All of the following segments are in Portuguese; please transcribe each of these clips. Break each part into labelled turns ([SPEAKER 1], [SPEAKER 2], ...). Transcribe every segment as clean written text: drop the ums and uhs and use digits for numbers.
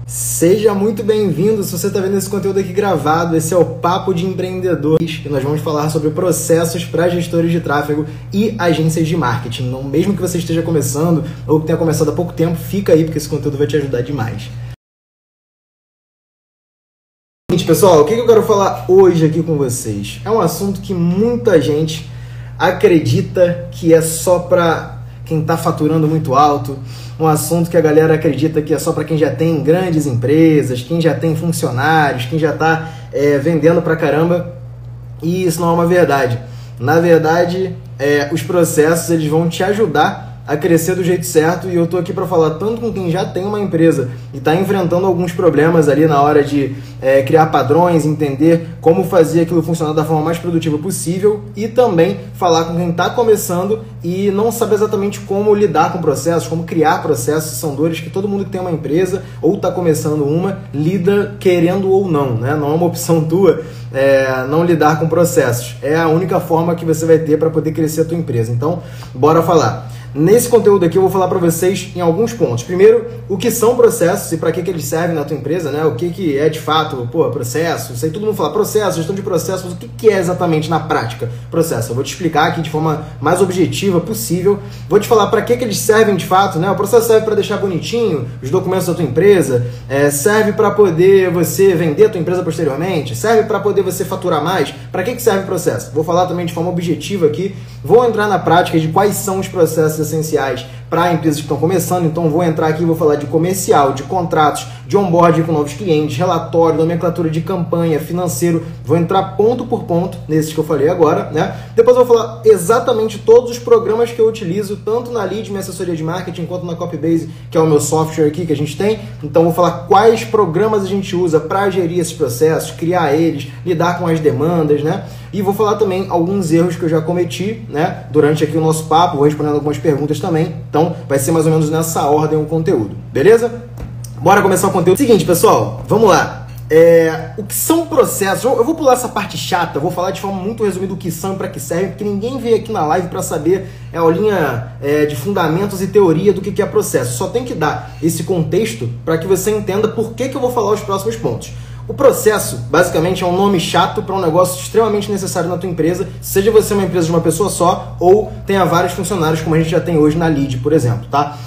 [SPEAKER 1] Seja muito bem-vindo. Se você está vendo esse conteúdo aqui gravado, esse é o Papo de Empreendedores e nós vamos falar sobre processos para gestores de tráfego e agências de marketing. Então, mesmo que você esteja começando ou que tenha começado há pouco tempo, fica aí porque esse conteúdo vai te ajudar demais. Pessoal, o que eu quero falar hoje aqui com vocês? É um assunto que muita gente acredita que é só para quem está faturando muito alto, um assunto que a galera acredita que é só para quem já tem grandes empresas, quem já tem funcionários, quem já está vendendo pra caramba, e isso não é uma verdade. Na verdade, os processos eles vão te ajudar a crescer do jeito certo, e eu tô aqui para falar tanto com quem já tem uma empresa e está enfrentando alguns problemas ali na hora de criar padrões, entender como fazer aquilo funcionar da forma mais produtiva possível, e também falar com quem está começando e não sabe exatamente como lidar com processos, como criar processos. São dores que todo mundo que tem uma empresa ou está começando uma lida, querendo ou não, né? Não é uma opção tua não lidar com processos. É a única forma que você vai ter para poder crescer a tua empresa. Então, bora falar. Nesse conteúdo aqui eu vou falar para vocês em alguns pontos. Primeiro, o que são processos e para que eles servem na tua empresa, né? O que é de fato, processo. Isso aí todo mundo fala, processo, gestão de processos, mas o que é exatamente na prática processo? Eu vou te explicar aqui de forma mais objetiva possível. Vou te falar para que eles servem de fato, né? O processo serve para deixar bonitinho os documentos da tua empresa, serve para poder você vender a tua empresa posteriormente, serve para poder você faturar mais. Para que serve o processo? Vou falar também de forma objetiva aqui. Vou entrar na prática de quais são os processos essenciais para empresas que estão começando. Então vou entrar aqui e vou falar de comercial, de contratos, de onboarding com novos clientes, relatório, nomenclatura de campanha, financeiro. Vou entrar ponto por ponto nesses que eu falei agora, né? Depois eu vou falar exatamente todos os programas que eu utilizo, tanto na Lead, minha assessoria de marketing, quanto na Copybase, que é o meu software aqui que a gente tem. Então vou falar quais programas a gente usa para gerir esses processos, criar eles, lidar com as demandas, né? E vou falar também alguns erros que eu já cometi, né, durante aqui o nosso papo, vou respondendo algumas perguntas também. Então vai ser mais ou menos nessa ordem o conteúdo, beleza? Bora começar o conteúdo. Seguinte, pessoal, vamos lá. O que são processos? Eu vou pular essa parte chata, vou falar de forma muito resumida o que são e para que servem, porque ninguém veio aqui na live para saber a aulinha de fundamentos e teoria do que é processo. Só tem que dar esse contexto para que você entenda por que eu vou falar os próximos pontos. O processo, basicamente, é um nome chato para um negócio extremamente necessário na tua empresa, seja você uma empresa de uma pessoa só ou tenha vários funcionários, como a gente já tem hoje na Lead, por exemplo, tá?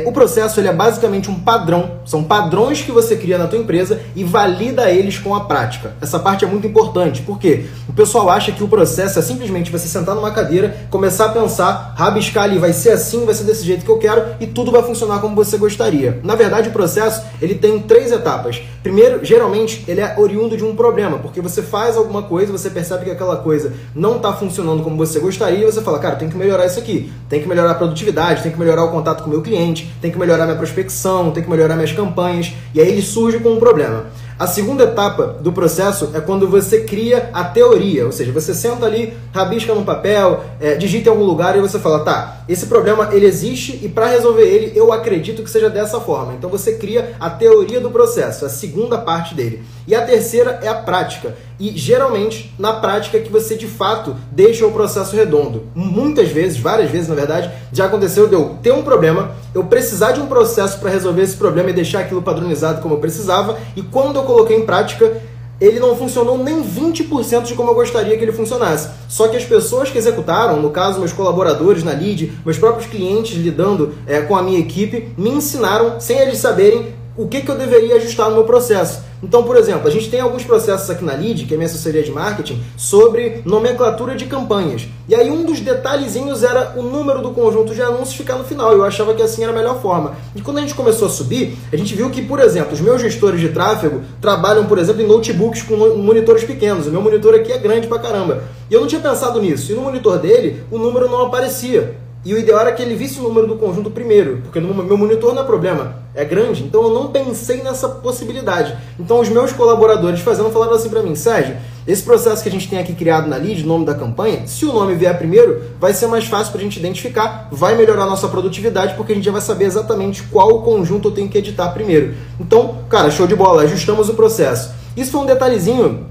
[SPEAKER 1] O processo ele é basicamente um padrão, são padrões que você cria na tua empresa e valida eles com a prática. Essa parte é muito importante, porque o pessoal acha que o processo é simplesmente você sentar numa cadeira, começar a pensar, rabiscar ali, vai ser assim, vai ser desse jeito que eu quero e tudo vai funcionar como você gostaria. Na verdade, o processo ele tem 3 etapas. Primeiro, geralmente, ele é oriundo de um problema, porque você faz alguma coisa, você percebe que aquela coisa não está funcionando como você gostaria e você fala, cara, tem que melhorar isso aqui, tem que melhorar a produtividade, tem que melhorar o contato com o meu cliente, tem que melhorar minha prospecção, tem que melhorar minhas campanhas, e aí ele surge com um problema. A segunda etapa do processo é quando você cria a teoria, ou seja, você senta ali, rabisca num papel, digita em algum lugar e você fala, tá, esse problema ele existe e para resolver ele eu acredito que seja dessa forma. Então você cria a teoria do processo, a segunda parte dele. E a terceira é a prática. E geralmente, na prática é que você de fato deixa o processo redondo. Muitas vezes, várias vezes na verdade, já aconteceu de eu ter um problema, eu precisar de um processo para resolver esse problema e deixar aquilo padronizado como eu precisava, e quando eu coloquei em prática, ele não funcionou nem 20% de como eu gostaria que ele funcionasse. Só que as pessoas que executaram, no caso meus colaboradores na Lead, meus próprios clientes lidando com a minha equipe, me ensinaram, sem eles saberem, o que eu deveria ajustar no meu processo. Então, por exemplo, a gente tem alguns processos aqui na Lead, que é a minha assessoria de marketing, sobre nomenclatura de campanhas. E aí um dos detalhezinhos era o número do conjunto de anúncios ficar no final. Eu achava que assim era a melhor forma. E quando a gente começou a subir, a gente viu que, por exemplo, os meus gestores de tráfego trabalham, por exemplo, em notebooks com monitores pequenos. O meu monitor aqui é grande pra caramba. E eu não tinha pensado nisso. E no monitor dele, o número não aparecia. E o ideal era que ele visse o número do conjunto primeiro, porque no meu monitor não é problema, é grande, então eu não pensei nessa possibilidade. Então os meus colaboradores falaram assim para mim, Sérgio, esse processo que a gente tem aqui criado na Lead, o nome da campanha, se o nome vier primeiro, vai ser mais fácil para a gente identificar, vai melhorar a nossa produtividade, porque a gente já vai saber exatamente qual conjunto eu tenho que editar primeiro. Então, cara, show de bola, ajustamos o processo. Isso foi um detalhezinho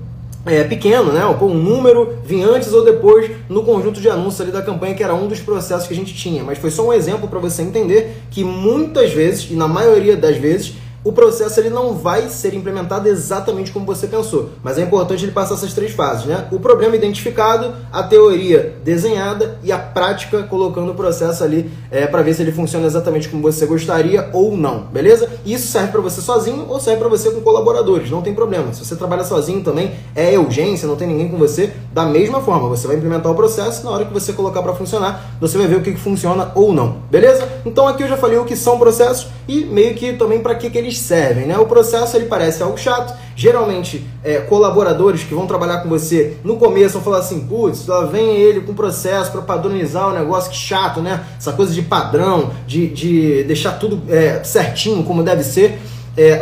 [SPEAKER 1] pequeno, né? Um número vinha antes ou depois no conjunto de anúncios ali da campanha, que era um dos processos que a gente tinha. Mas foi só um exemplo para você entender que muitas vezes, e na maioria das vezes, o processo ele não vai ser implementado exatamente como você pensou, mas é importante ele passar essas 3 fases, né? O problema identificado, a teoria desenhada e a prática colocando o processo ali para ver se ele funciona exatamente como você gostaria ou não, beleza? Isso serve para você sozinho ou serve para você com colaboradores, não tem problema. Se você trabalha sozinho também, é urgência, não tem ninguém com você, da mesma forma, você vai implementar o processo, na hora que você colocar para funcionar, você vai ver o que funciona ou não, beleza? Então aqui eu já falei o que são processos e meio que também para que eles servem, né? O processo ele parece algo chato, geralmente colaboradores que vão trabalhar com você no começo vão falar assim, putz, lá vem ele com processo para padronizar o negócio, que chato, né? Essa coisa de padrão, de deixar tudo certinho como deve ser.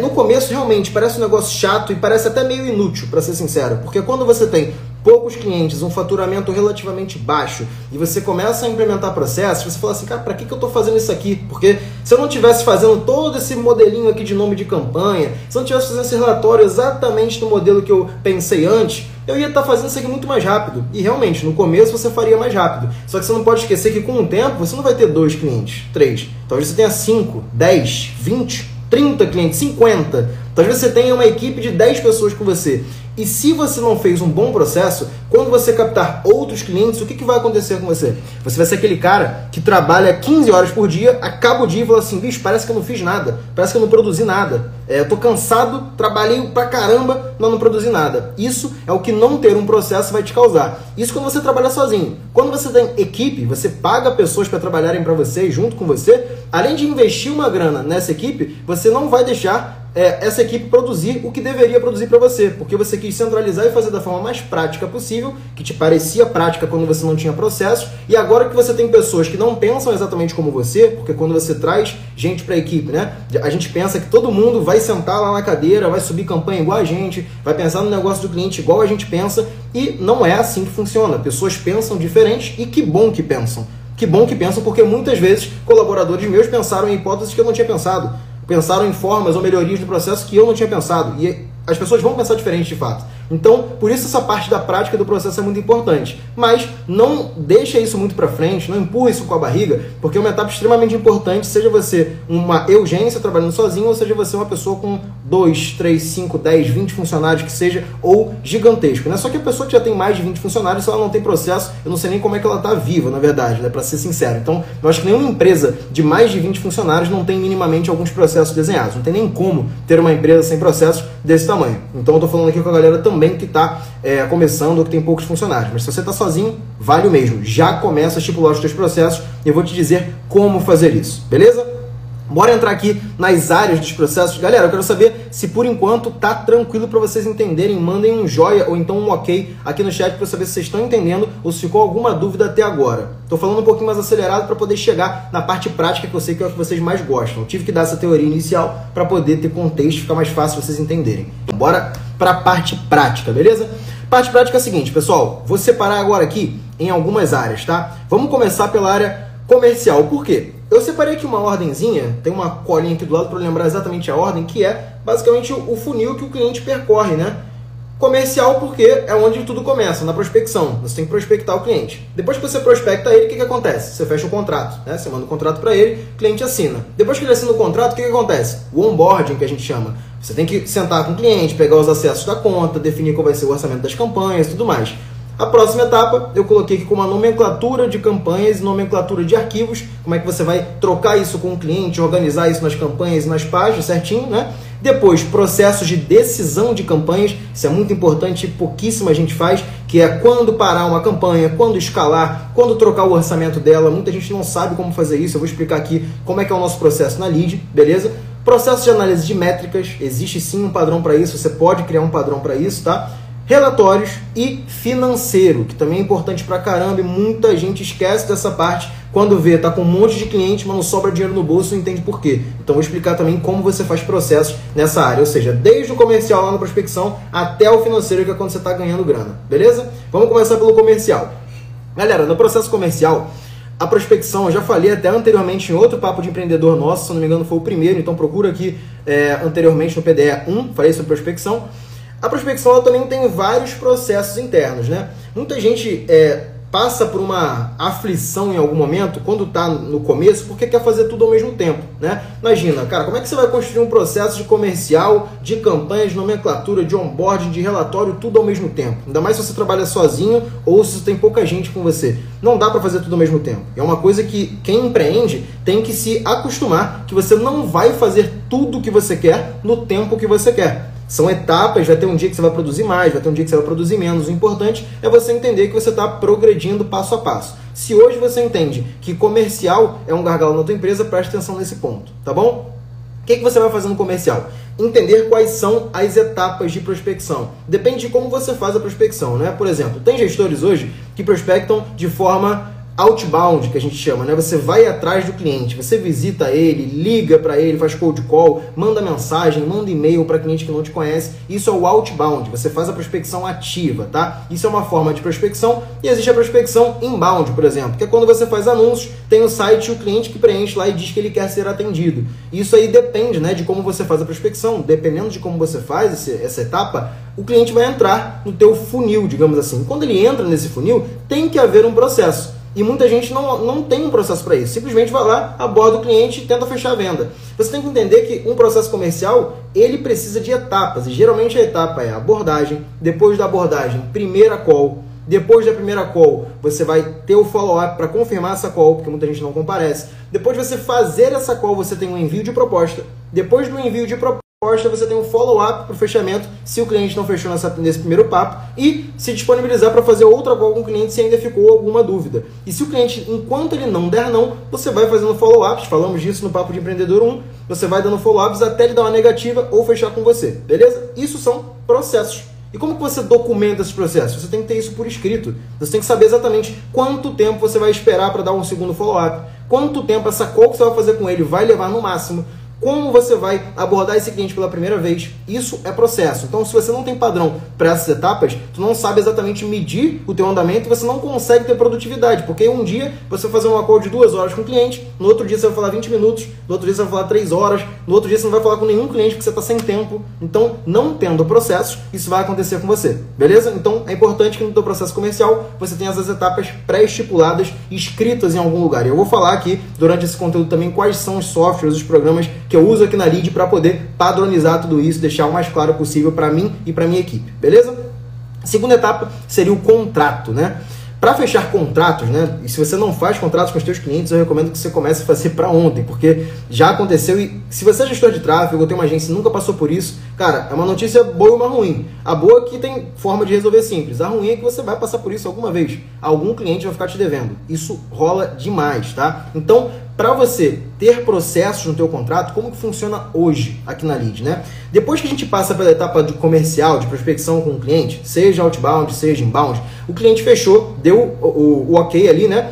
[SPEAKER 1] No começo realmente parece um negócio chato e parece até meio inútil, para ser sincero, porque quando você tem poucos clientes, um faturamento relativamente baixo, e você começa a implementar processos, você fala assim, cara, para que eu estou fazendo isso aqui? Porque se eu não estivesse fazendo todo esse modelinho aqui de nome de campanha, se eu não estivesse fazendo esse relatório exatamente no modelo que eu pensei antes, eu ia estar fazendo isso aqui muito mais rápido. E realmente, no começo você faria mais rápido. Só que você não pode esquecer que com o tempo você não vai ter 2 clientes, 3. Talvez você tenha 5, 10, 20, 30 clientes, 50. Talvez você tenha uma equipe de 10 pessoas com você. E se você não fez um bom processo, quando você captar outros clientes, o que vai acontecer com você? Você vai ser aquele cara que trabalha 15 horas por dia, acaba o dia e fala assim, bicho, parece que eu não fiz nada, parece que eu não produzi nada. Eu tô cansado, trabalhei pra caramba, mas não produzi nada. Isso é o que não ter um processo vai te causar. Isso quando você trabalha sozinho. Quando você tem equipe, você paga pessoas para trabalharem para você, junto com você, além de investir uma grana nessa equipe, você não vai deixar essa equipe produzir o que deveria produzir para você, porque você quis centralizar e fazer da forma mais prática possível, que te parecia prática quando você não tinha processo, e agora que você tem pessoas que não pensam exatamente como você, porque quando você traz gente para a equipe, né, a gente pensa que todo mundo vai sentar lá na cadeira, vai subir campanha igual a gente, vai pensar no negócio do cliente igual a gente pensa, e não é assim que funciona. Pessoas pensam diferente e que bom que pensam. Que bom que pensam, porque muitas vezes colaboradores meus pensaram em hipóteses que eu não tinha pensado. Pensaram em formas ou melhorias do processo que eu não tinha pensado. E as pessoas vão pensar diferente de fato. Então, por isso essa parte da prática do processo é muito importante. Mas não deixa isso muito para frente, não empurra isso com a barriga, porque é uma etapa extremamente importante, seja você uma urgência trabalhando sozinho, ou seja você uma pessoa com 2, 3, 5, 10, 20 funcionários que seja, ou gigantesco, né? Só que a pessoa que já tem mais de 20 funcionários, se ela não tem processo, eu não sei nem como é que ela está viva, na verdade, né? Para ser sincero. Então, eu acho que nenhuma empresa de mais de 20 funcionários não tem minimamente alguns processos desenhados. Não tem nem como ter uma empresa sem processos desse tamanho. Então, eu estou falando aqui com a galera também que está começando ou que tem poucos funcionários. Mas se você está sozinho, vale o mesmo. Já começa a estipular os seus processos e eu vou te dizer como fazer isso, beleza? Bora entrar aqui nas áreas dos processos. Galera, eu quero saber se por enquanto tá tranquilo para vocês entenderem. Mandem um joia ou então um ok aqui no chat para eu saber se vocês estão entendendo ou se ficou alguma dúvida até agora. Tô falando um pouquinho mais acelerado para poder chegar na parte prática que eu sei que é o que vocês mais gostam. Eu tive que dar essa teoria inicial para poder ter contexto e ficar mais fácil vocês entenderem. Então, bora para a parte prática, beleza? Parte prática é a seguinte, pessoal. Vou separar agora aqui em algumas áreas, tá? Vamos começar pela área comercial. Por quê? Eu separei aqui uma ordenzinha, tem uma colinha aqui do lado para lembrar exatamente a ordem, que é basicamente o funil que o cliente percorre, né? Comercial porque é onde tudo começa, na prospecção. Você tem que prospectar o cliente. Depois que você prospecta ele, o que acontece? Você fecha o contrato, né? Você manda o contrato para ele, o cliente assina. Depois que ele assina o contrato, o que acontece? O onboarding, que a gente chama. Você tem que sentar com o cliente, pegar os acessos da conta, definir qual vai ser o orçamento das campanhas e tudo mais. A próxima etapa eu coloquei aqui com uma nomenclatura de campanhas e nomenclatura de arquivos, como é que você vai trocar isso com o cliente, organizar isso nas campanhas e nas páginas certinho, né? Depois, processos de decisão de campanhas, isso é muito importante e pouquíssima gente faz, que é quando parar uma campanha, quando escalar, quando trocar o orçamento dela. Muita gente não sabe como fazer isso, eu vou explicar aqui como é que é o nosso processo na Lead, beleza? Processo de análise de métricas, existe sim um padrão para isso, você pode criar um padrão para isso, tá? Relatórios e financeiro, que também é importante pra caramba e muita gente esquece dessa parte quando vê, tá com um monte de cliente, mas não sobra dinheiro no bolso e não entende por quê. Então vou explicar também como você faz processos nessa área, ou seja, desde o comercial lá na prospecção até o financeiro, que é quando você tá ganhando grana, beleza? Vamos começar pelo comercial. Galera, no processo comercial, a prospecção, eu já falei até anteriormente em outro papo de empreendedor nosso, se não me engano foi o primeiro, então procura aqui anteriormente no PDE 1, falei sobre prospecção. A prospecção ela também tem vários processos internos, né? Muita gente passa por uma aflição em algum momento, quando está no começo, porque quer fazer tudo ao mesmo tempo, né? Imagina, cara, como é que você vai construir um processo de comercial, de campanha, de nomenclatura, de onboarding, de relatório, tudo ao mesmo tempo? Ainda mais se você trabalha sozinho ou se tem pouca gente com você. Não dá para fazer tudo ao mesmo tempo. É uma coisa que quem empreende tem que se acostumar, que você não vai fazer tudo o que você quer no tempo que você quer. São etapas, vai ter um dia que você vai produzir mais, vai ter um dia que você vai produzir menos. O importante é você entender que você está progredindo passo a passo. Se hoje você entende que comercial é um gargalo na tua empresa, preste atenção nesse ponto, tá bom? O que você vai fazer no comercial? Entender quais são as etapas de prospecção. Depende de como você faz a prospecção, né? Por exemplo, tem gestores hoje que prospectam de forma outbound, que a gente chama, né? Você vai atrás do cliente, você visita ele, liga para ele, faz cold call, manda mensagem, manda e-mail para cliente que não te conhece. Isso é o outbound, você faz a prospecção ativa, tá? Isso é uma forma de prospecção. E existe a prospecção inbound, por exemplo, que é quando você faz anúncios, tem o site e o cliente que preenche lá e diz que ele quer ser atendido. Isso aí depende, né, de como você faz a prospecção. Dependendo de como você faz essa etapa, o cliente vai entrar no teu funil, digamos assim. Quando ele entra nesse funil, tem que haver um processo. E muita gente não tem um processo para isso. Simplesmente vai lá, aborda o cliente e tenta fechar a venda. Você tem que entender que um processo comercial, ele precisa de etapas. E geralmente a etapa é a abordagem. Depois da abordagem, primeira call. Depois da primeira call, você vai ter o follow-up para confirmar essa call, porque muita gente não comparece. Depois de você fazer essa call, você tem um envio de proposta. Depois do envio de proposta, você tem um follow-up para o fechamento, se o cliente não fechou nesse primeiro papo, e se disponibilizar para fazer outra call com o cliente se ainda ficou alguma dúvida. E se o cliente, enquanto ele não der não, você vai fazendo follow-ups, falamos disso no Papo de Empreendedor 1, você vai dando follow-ups até ele dar uma negativa ou fechar com você, beleza? Isso são processos. E como que você documenta esses processos? Você tem que ter isso por escrito. Você tem que saber exatamente quanto tempo você vai esperar para dar um segundo follow-up, quanto tempo essa call que você vai fazer com ele vai levar no máximo, como você vai abordar esse cliente pela primeira vez. Isso é processo. Então, se você não tem padrão para essas etapas, tu não sabe exatamente medir o teu andamento e você não consegue ter produtividade, porque um dia você vai fazer uma call de 2 horas com o cliente, no outro dia você vai falar 20 minutos, no outro dia você vai falar 3 horas, no outro dia você não vai falar com nenhum cliente porque você está sem tempo. Então, não tendo processos, isso vai acontecer com você, beleza? Então, é importante que no teu processo comercial você tenha essas etapas pré-estipuladas, escritas em algum lugar. E eu vou falar aqui, durante esse conteúdo também, quais são os softwares, os programas que eu uso aqui na Lead para poder padronizar tudo isso, deixar o mais claro possível para mim e para minha equipe, beleza? Segunda etapa seria o contrato, né? Para fechar contratos, né? E se você não faz contratos com os seus clientes, eu recomendo que você comece a fazer para ontem, porque já aconteceu. E se você é gestor de tráfego ou tem uma agência e nunca passou por isso, cara, é uma notícia boa e uma ruim. A boa é que tem forma de resolver simples. A ruim é que você vai passar por isso alguma vez. Algum cliente vai ficar te devendo. Isso rola demais, tá? Então, para você ter processos no teu contrato, como que funciona hoje aqui na Lead, né? Depois que a gente passa pela etapa de comercial, de prospecção com o cliente, seja outbound, seja inbound, o cliente fechou, deu o ok ali, né?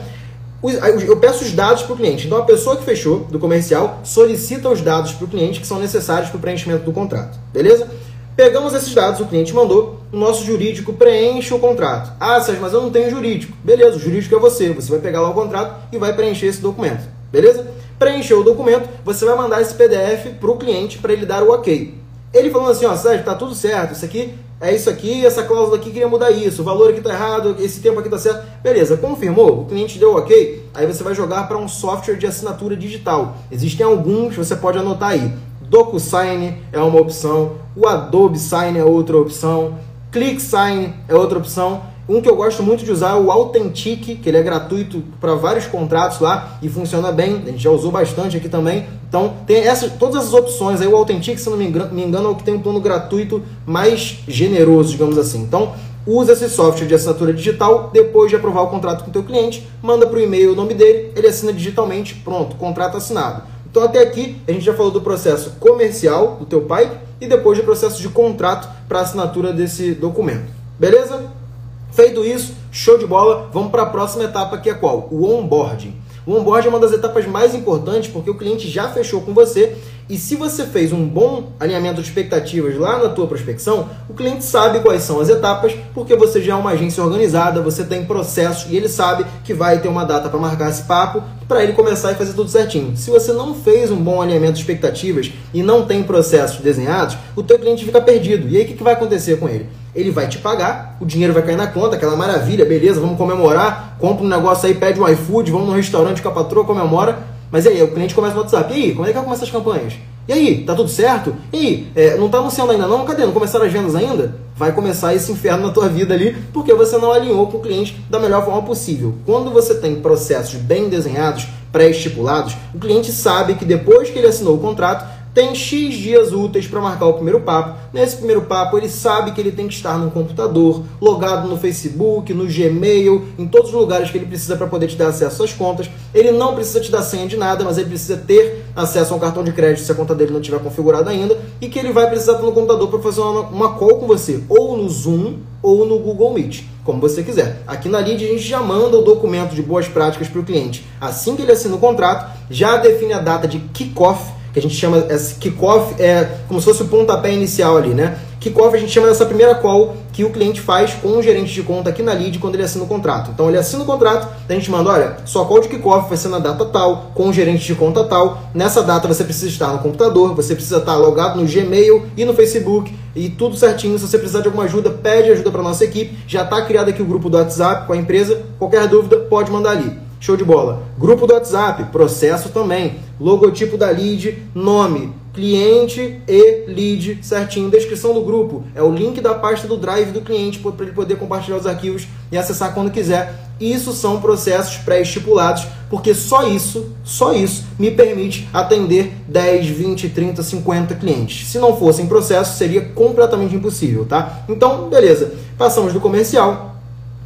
[SPEAKER 1] Eu peço os dados para o cliente. Então, a pessoa que fechou do comercial solicita os dados para o cliente que são necessários para o preenchimento do contrato, beleza? Pegamos esses dados, o cliente mandou, o nosso jurídico preenche o contrato. Ah, Sérgio, mas eu não tenho jurídico. Beleza, o jurídico é você vai pegar lá o contrato e vai preencher esse documento. Beleza? Preencheu o documento, você vai mandar esse PDF para o cliente para ele dar o ok. Ele falando assim, ó, Sérgio, tá tudo certo, isso aqui é isso aqui, essa cláusula aqui queria mudar isso, o valor aqui tá errado, esse tempo aqui tá certo. Beleza, confirmou, o cliente deu ok, aí você vai jogar para um software de assinatura digital. Existem alguns, você pode anotar aí. DocuSign é uma opção, o Adobe Sign é outra opção, ClickSign é outra opção. Um que eu gosto muito de usar é o Authentic, que ele é gratuito para vários contratos lá e funciona bem, a gente já usou bastante aqui também. Então tem todas essas opções aí. O Authentic, se não me engano, é o que tem um plano gratuito mais generoso, digamos assim. Então usa esse software de assinatura digital, depois de aprovar o contrato com o teu cliente, manda para o e-mail o nome dele, ele assina digitalmente, pronto, contrato assinado. Então até aqui a gente já falou do processo comercial do teu pipe e depois do processo de contrato para assinatura desse documento. Beleza? Feito isso, show de bola, vamos para a próxima etapa, que é qual? O onboarding. O onboarding é uma das etapas mais importantes porque o cliente já fechou com você E se você fez um bom alinhamento de expectativas lá na tua prospecção, o cliente sabe quais são as etapas, porque você já é uma agência organizada, você tem processos e ele sabe que vai ter uma data para marcar esse papo, para ele começar e fazer tudo certinho. Se você não fez um bom alinhamento de expectativas e não tem processos desenhados, o teu cliente fica perdido. E aí o que vai acontecer com ele? Ele vai te pagar, o dinheiro vai cair na conta, aquela maravilha, beleza, vamos comemorar, compra um negócio aí, pede um iFood, vamos no restaurante com a patroa, comemora. Mas e aí, o cliente começa no WhatsApp, e aí, como é que vai começar as campanhas? E aí, tá tudo certo? E aí, não tá anunciando ainda não? Cadê? Não começaram as vendas ainda? Vai começar esse inferno na tua vida ali, porque você não alinhou com o cliente da melhor forma possível. Quando você tem processos bem desenhados, pré-estipulados, o cliente sabe que depois que ele assinou o contrato, tem X dias úteis para marcar o primeiro papo. Nesse primeiro papo, ele sabe que ele tem que estar no computador, logado no Facebook, no Gmail, em todos os lugares que ele precisa para poder te dar acesso às contas. Ele não precisa te dar senha de nada, mas ele precisa ter acesso a um cartão de crédito se a conta dele não estiver configurada ainda, e que ele vai precisar estar no computador para fazer uma call com você, ou no Zoom, ou no Google Meet, como você quiser. Aqui na Lead a gente já manda o documento de boas práticas para o cliente. Assim que ele assina o contrato, já define a data de kick-off, que a gente chama, esse kickoff é como se fosse o pontapé inicial ali, né? Kickoff a gente chama dessa primeira call que o cliente faz com o gerente de conta aqui na Lead quando ele assina o contrato. Então ele assina o contrato, a gente manda, olha, sua call de kickoff vai ser na data tal, com o gerente de conta tal. Nessa data você precisa estar no computador, você precisa estar logado no Gmail e no Facebook e tudo certinho. Se você precisar de alguma ajuda, pede ajuda para nossa equipe. Já está criado aqui o grupo do WhatsApp com a empresa. Qualquer dúvida, pode mandar ali. Show de bola. Grupo do WhatsApp, processo também. Logotipo da Lead, nome, cliente e lead certinho. Descrição do grupo. É o link da pasta do Drive do cliente para ele poder compartilhar os arquivos e acessar quando quiser. Isso são processos pré-estipulados, porque só isso me permite atender 10, 20, 30, 50 clientes. Se não fossem processos, seria completamente impossível, tá? Então, beleza. Passamos do comercial,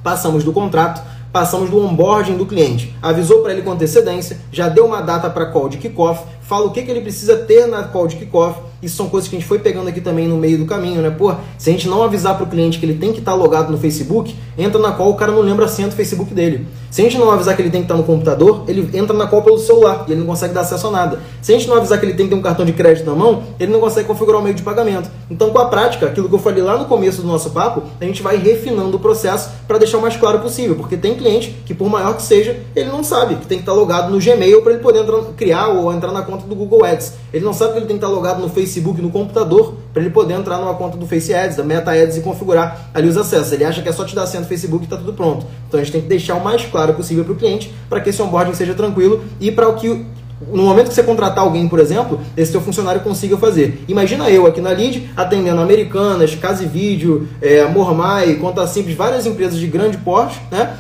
[SPEAKER 1] passamos do contrato, passamos do onboarding do cliente, avisou para ele com antecedência, já deu uma data para call de kickoff, fala o que ele precisa ter na call de kickoff. Isso são coisas que a gente foi pegando aqui também no meio do caminho, né? Pô, se a gente não avisar para o cliente que ele tem que estar logado no Facebook, entra na call, o cara não lembra a senha do Facebook dele. Se a gente não avisar que ele tem que estar no computador, ele entra na call pelo celular e ele não consegue dar acesso a nada. Se a gente não avisar que ele tem que ter um cartão de crédito na mão, ele não consegue configurar o meio de pagamento. Então, com a prática, aquilo que eu falei lá no começo do nosso papo, a gente vai refinando o processo para deixar o mais claro possível, porque tem cliente que, por maior que seja, ele não sabe que tem que estar logado no Gmail para ele poder criar ou entrar na conta do Google Ads. Ele não sabe que ele tem que estar logado no Facebook, no computador, para ele poder entrar numa conta do Face Ads, da Meta Ads e configurar ali os acessos. Ele acha que é só te dar a senha do Facebook e está tudo pronto. Então a gente tem que deixar o mais claro possível para o cliente, para que esse onboarding seja tranquilo e para o que, no momento que você contratar alguém, por exemplo, esse teu funcionário consiga fazer. Imagina eu aqui na Lead, atendendo Americanas, Casa e Vídeo, Mormai, Conta Simples, várias empresas de grande porte, né?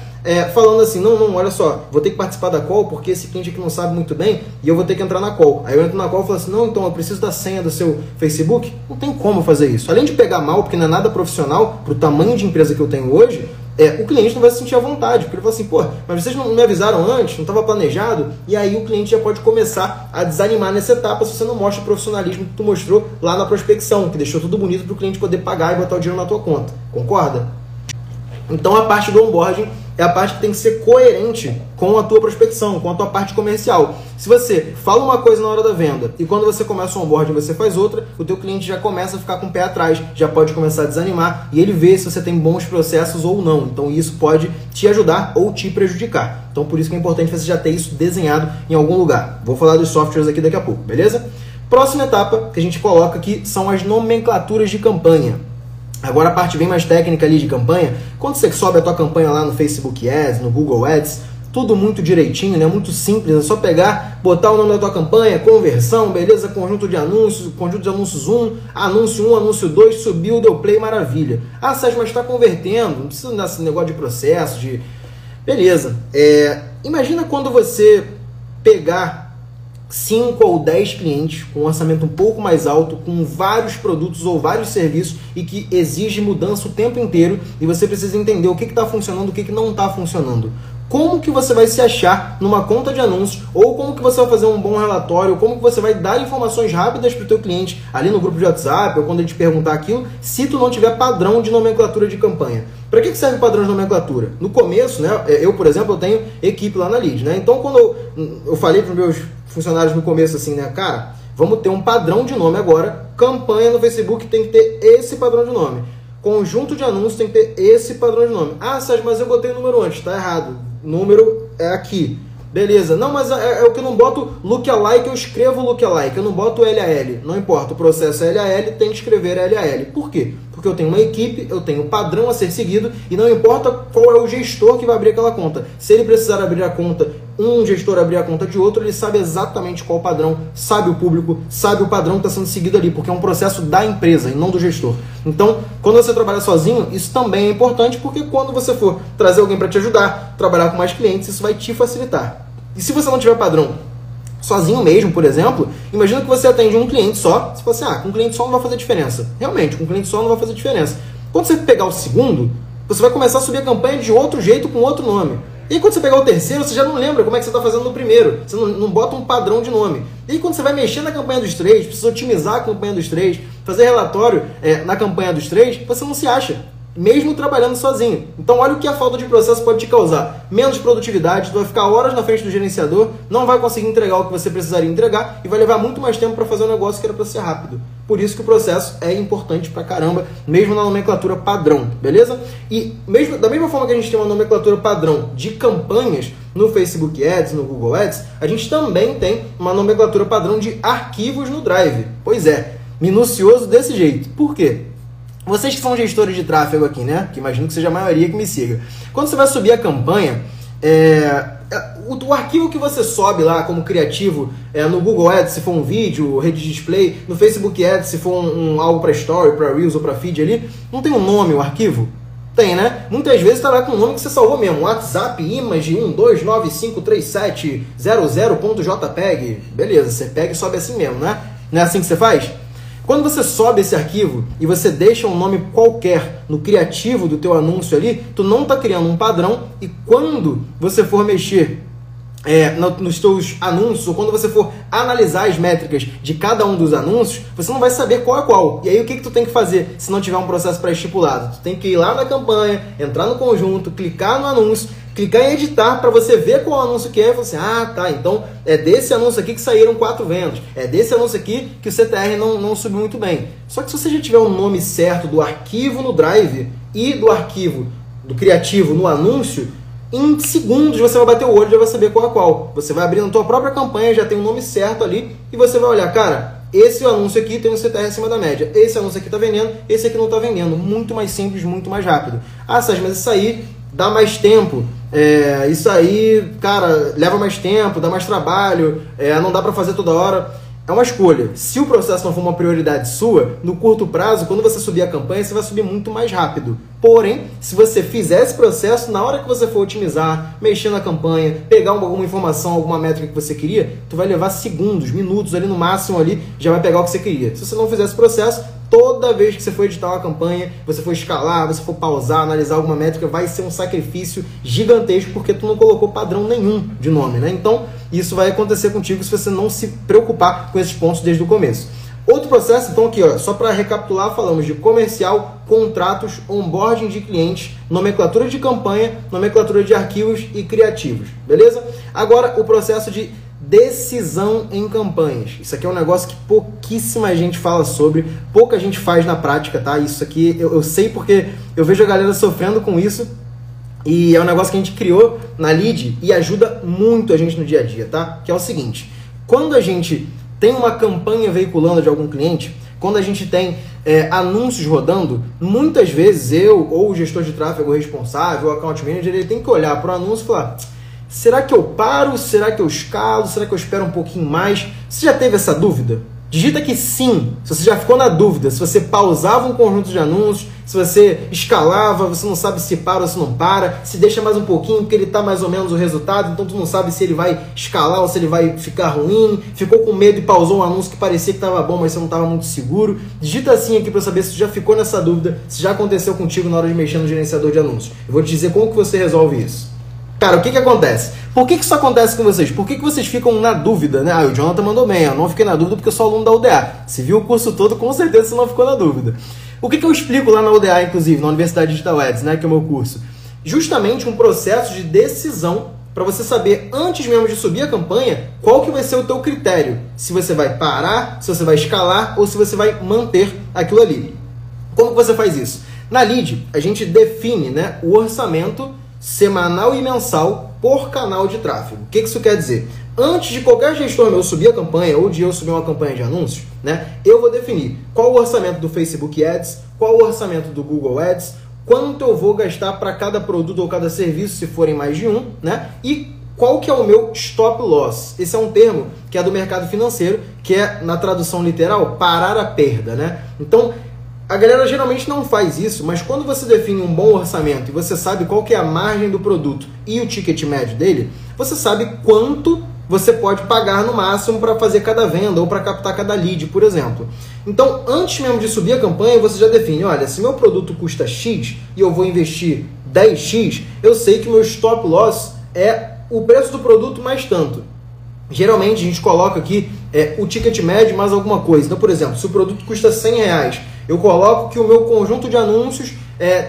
[SPEAKER 1] Falando assim, não, olha só, vou ter que participar da call porque esse cliente aqui não sabe muito bem e eu vou ter que entrar na call. Aí eu entro na call e falo assim, não, então eu preciso da senha do seu Facebook. Não tem como fazer isso. Além de pegar mal, porque não é nada profissional, pro tamanho de empresa que eu tenho hoje, o cliente não vai se sentir à vontade, porque ele fala assim, pô, mas vocês não me avisaram antes, não estava planejado, e aí o cliente já pode começar a desanimar nessa etapa se você não mostra o profissionalismo que tu mostrou lá na prospecção, que deixou tudo bonito para o cliente poder pagar e botar o dinheiro na tua conta. Concorda? Então a parte do onboarding é a parte que tem que ser coerente com a tua prospecção, com a tua parte comercial. Se você fala uma coisa na hora da venda e quando você começa o onboarding você faz outra, o teu cliente já começa a ficar com o pé atrás, já pode começar a desanimar e ele vê se você tem bons processos ou não. Então isso pode te ajudar ou te prejudicar. Então por isso que é importante você já ter isso desenhado em algum lugar. Vou falar dos softwares aqui daqui a pouco, beleza? Próxima etapa que a gente coloca aqui são as nomenclaturas de campanha. Agora a parte bem mais técnica ali de campanha, quando você sobe a tua campanha lá no Facebook Ads, no Google Ads, tudo muito direitinho, né? Muito simples, é só pegar, botar o nome da tua campanha, conversão, beleza, conjunto de anúncios 1, anúncio 1, anúncio 2, subiu, deu play, maravilha. Ah, Sérgio, mas está convertendo, não precisa desse negócio de processo, de... Beleza, imagina quando você pegar 5 ou 10 clientes com um orçamento um pouco mais alto, com vários produtos ou vários serviços e que exige mudança o tempo inteiro e você precisa entender o que está funcionando, o que não está funcionando. Como que você vai se achar numa conta de anúncios, ou como que você vai fazer um bom relatório, ou como que você vai dar informações rápidas para o teu cliente ali no grupo de WhatsApp, ou quando ele te perguntar aquilo, se tu não tiver padrão de nomenclatura de campanha. Para que serve o padrão de nomenclatura? No começo, né, eu, por exemplo, eu tenho equipe lá na Lead, né? Então, quando eu falei para os meus funcionários no começo assim, né, cara, vamos ter um padrão de nome agora. Campanha no Facebook tem que ter esse padrão de nome. Conjunto de anúncios tem que ter esse padrão de nome. Ah, Sérgio, mas eu botei o número antes, tá errado. Número é aqui. Beleza. Não, mas é o que eu não boto lookalike, eu escrevo lookalike, eu não boto LAL. Não importa, o processo é LAL, tem que escrever LAL. Por quê? Porque eu tenho uma equipe, eu tenho um padrão a ser seguido e não importa qual é o gestor que vai abrir aquela conta. Se ele precisar abrir a conta, um gestor abrir a conta de outro, ele sabe exatamente qual padrão, sabe o público, sabe o padrão que está sendo seguido ali, porque é um processo da empresa e não do gestor. Então, quando você trabalha sozinho, isso também é importante, porque quando você for trazer alguém para te ajudar, trabalhar com mais clientes, isso vai te facilitar. E se você não tiver padrão sozinho mesmo, por exemplo, imagina que você atende um cliente só, você fala assim, com um cliente só não vai fazer diferença. Realmente, com um cliente só não vai fazer diferença. Quando você pegar o segundo, você vai começar a subir a campanha de outro jeito, com outro nome. E aí, quando você pegar o terceiro, você já não lembra como é que você está fazendo no primeiro. Você não bota um padrão de nome. E aí, quando você vai mexer na campanha dos três, precisa otimizar a campanha dos três, fazer relatório na campanha dos três, você não se acha, mesmo trabalhando sozinho. Então, olha o que a falta de processo pode te causar. Menos produtividade, tu vai ficar horas na frente do gerenciador, não vai conseguir entregar o que você precisaria entregar e vai levar muito mais tempo para fazer um negócio que era para ser rápido. Por isso que o processo é importante pra caramba, mesmo na nomenclatura padrão, beleza? E da mesma forma que a gente tem uma nomenclatura padrão de campanhas no Facebook Ads, no Google Ads, a gente também tem uma nomenclatura padrão de arquivos no Drive. Pois é, minucioso desse jeito. Por quê? Vocês que são gestores de tráfego aqui, né? Que imagino que seja a maioria que me siga. Quando você vai subir a campanha, o arquivo que você sobe lá como criativo no Google Ads, se for um vídeo, rede de display, no Facebook Ads, se for algo para Story, para Reels ou para Feed ali, não tem um nome o arquivo? Tem, né? Muitas vezes está lá com o nome que você salvou mesmo. WhatsApp image 1295370.jpg. Beleza, você pega e sobe assim mesmo, né? Não é assim que você faz? Quando você sobe esse arquivo e você deixa um nome qualquer no criativo do teu anúncio ali, tu não está criando um padrão e quando você for mexer nos teus anúncios ou quando você for analisar as métricas de cada um dos anúncios, você não vai saber qual é qual. E aí o que tu tem que fazer se não tiver um processo pré-estipulado? Tu tem que ir lá na campanha, entrar no conjunto, clicar no anúncio, clicar em editar para você ver qual anúncio que é e falar assim, ah, tá, então é desse anúncio aqui que saíram 4 vendas, é desse anúncio aqui que o CTR não subiu muito bem. Só que se você já tiver o nome certo do arquivo no Drive e do arquivo do criativo no anúncio, em segundos você vai bater o olho e já vai saber qual é qual. Você vai abrir na tua própria campanha, já tem um nome certo ali e você vai olhar, cara, esse anúncio aqui tem um CTR acima da média, esse anúncio aqui tá vendendo, esse aqui não tá vendendo. Muito mais simples, muito mais rápido. Ah, Sérgio, mas isso aí dá mais tempo, isso aí, cara, leva mais tempo, dá mais trabalho, não dá para fazer toda hora. É uma escolha. Se o processo não for uma prioridade sua, no curto prazo, quando você subir a campanha, você vai subir muito mais rápido. Porém, se você fizer esse processo, na hora que você for otimizar, mexer na campanha, pegar alguma informação, alguma métrica que você queria, tu vai levar segundos, minutos ali no máximo ali, já vai pegar o que você queria. Se você não fizer esse processo, toda vez que você for editar uma campanha, você for escalar, você for pausar, analisar alguma métrica, vai ser um sacrifício gigantesco porque tu não colocou padrão nenhum de nome, né? Então, isso vai acontecer contigo se você não se preocupar com esses pontos desde o começo. Outro processo, então aqui, ó, só para recapitular, falamos de comercial, contratos, onboarding de clientes, nomenclatura de campanha, nomenclatura de arquivos e criativos, beleza? Agora, o processo de decisão em campanhas. Isso aqui é um negócio que pouquíssima gente fala sobre, pouca gente faz na prática, tá? Isso aqui eu sei porque eu vejo a galera sofrendo com isso e é um negócio que a gente criou na Lead e ajuda muito a gente no dia a dia, tá? Que é o seguinte, quando a gente tem uma campanha veiculando de algum cliente, quando a gente tem anúncios rodando, muitas vezes eu ou o gestor de tráfego responsável, o account manager, ele tem que olhar para o anúncio e falar, será que eu paro? Será que eu escalo? Será que eu espero um pouquinho mais? Você já teve essa dúvida? Digita que sim, se você já ficou na dúvida, se você pausava um conjunto de anúncios, se você escalava, você não sabe se para ou se não para, se deixa mais um pouquinho porque ele está mais ou menos o resultado, então tu não sabe se ele vai escalar ou se ele vai ficar ruim, ficou com medo e pausou um anúncio que parecia que estava bom, mas você não estava muito seguro. Digita assim aqui para saber se tu já ficou nessa dúvida, se já aconteceu contigo na hora de mexer no gerenciador de anúncios. Eu vou te dizer como que você resolve isso. Cara, o que acontece? Por que isso acontece com vocês? Por que vocês ficam na dúvida, né? Ah, o Jonathan mandou bem, eu não fiquei na dúvida porque eu sou aluno da UDA. Se viu o curso todo, com certeza você não ficou na dúvida. O que eu explico lá na UDA, inclusive, na Universidade Digital Ads, né, que é o meu curso? Justamente um processo de decisão para você saber, antes mesmo de subir a campanha, qual que vai ser o teu critério. Se você vai parar, se você vai escalar ou se você vai manter aquilo ali. Como que você faz isso? Na lead, a gente define, né, o orçamento semanal e mensal por canal de tráfego. O que isso quer dizer? Antes de qualquer gestor meu subir a campanha ou de eu subir uma campanha de anúncios, né, eu vou definir qual o orçamento do Facebook Ads, qual o orçamento do Google Ads, quanto eu vou gastar para cada produto ou cada serviço, se forem mais de um, né, e qual que é o meu stop loss. Esse é um termo que é do mercado financeiro, que é, na tradução literal, parar a perda, né? Então, a galera geralmente não faz isso, mas quando você define um bom orçamento e você sabe qual que é a margem do produto e o ticket médio dele, você sabe quanto você pode pagar no máximo para fazer cada venda ou para captar cada lead, por exemplo. Então, antes mesmo de subir a campanha, você já define, olha, se meu produto custa X e eu vou investir 10X, eu sei que meu stop loss é o preço do produto mais tanto. Geralmente a gente coloca aqui o ticket médio mais alguma coisa. Então, por exemplo, se o produto custa R$100, eu coloco que o meu conjunto de anúncios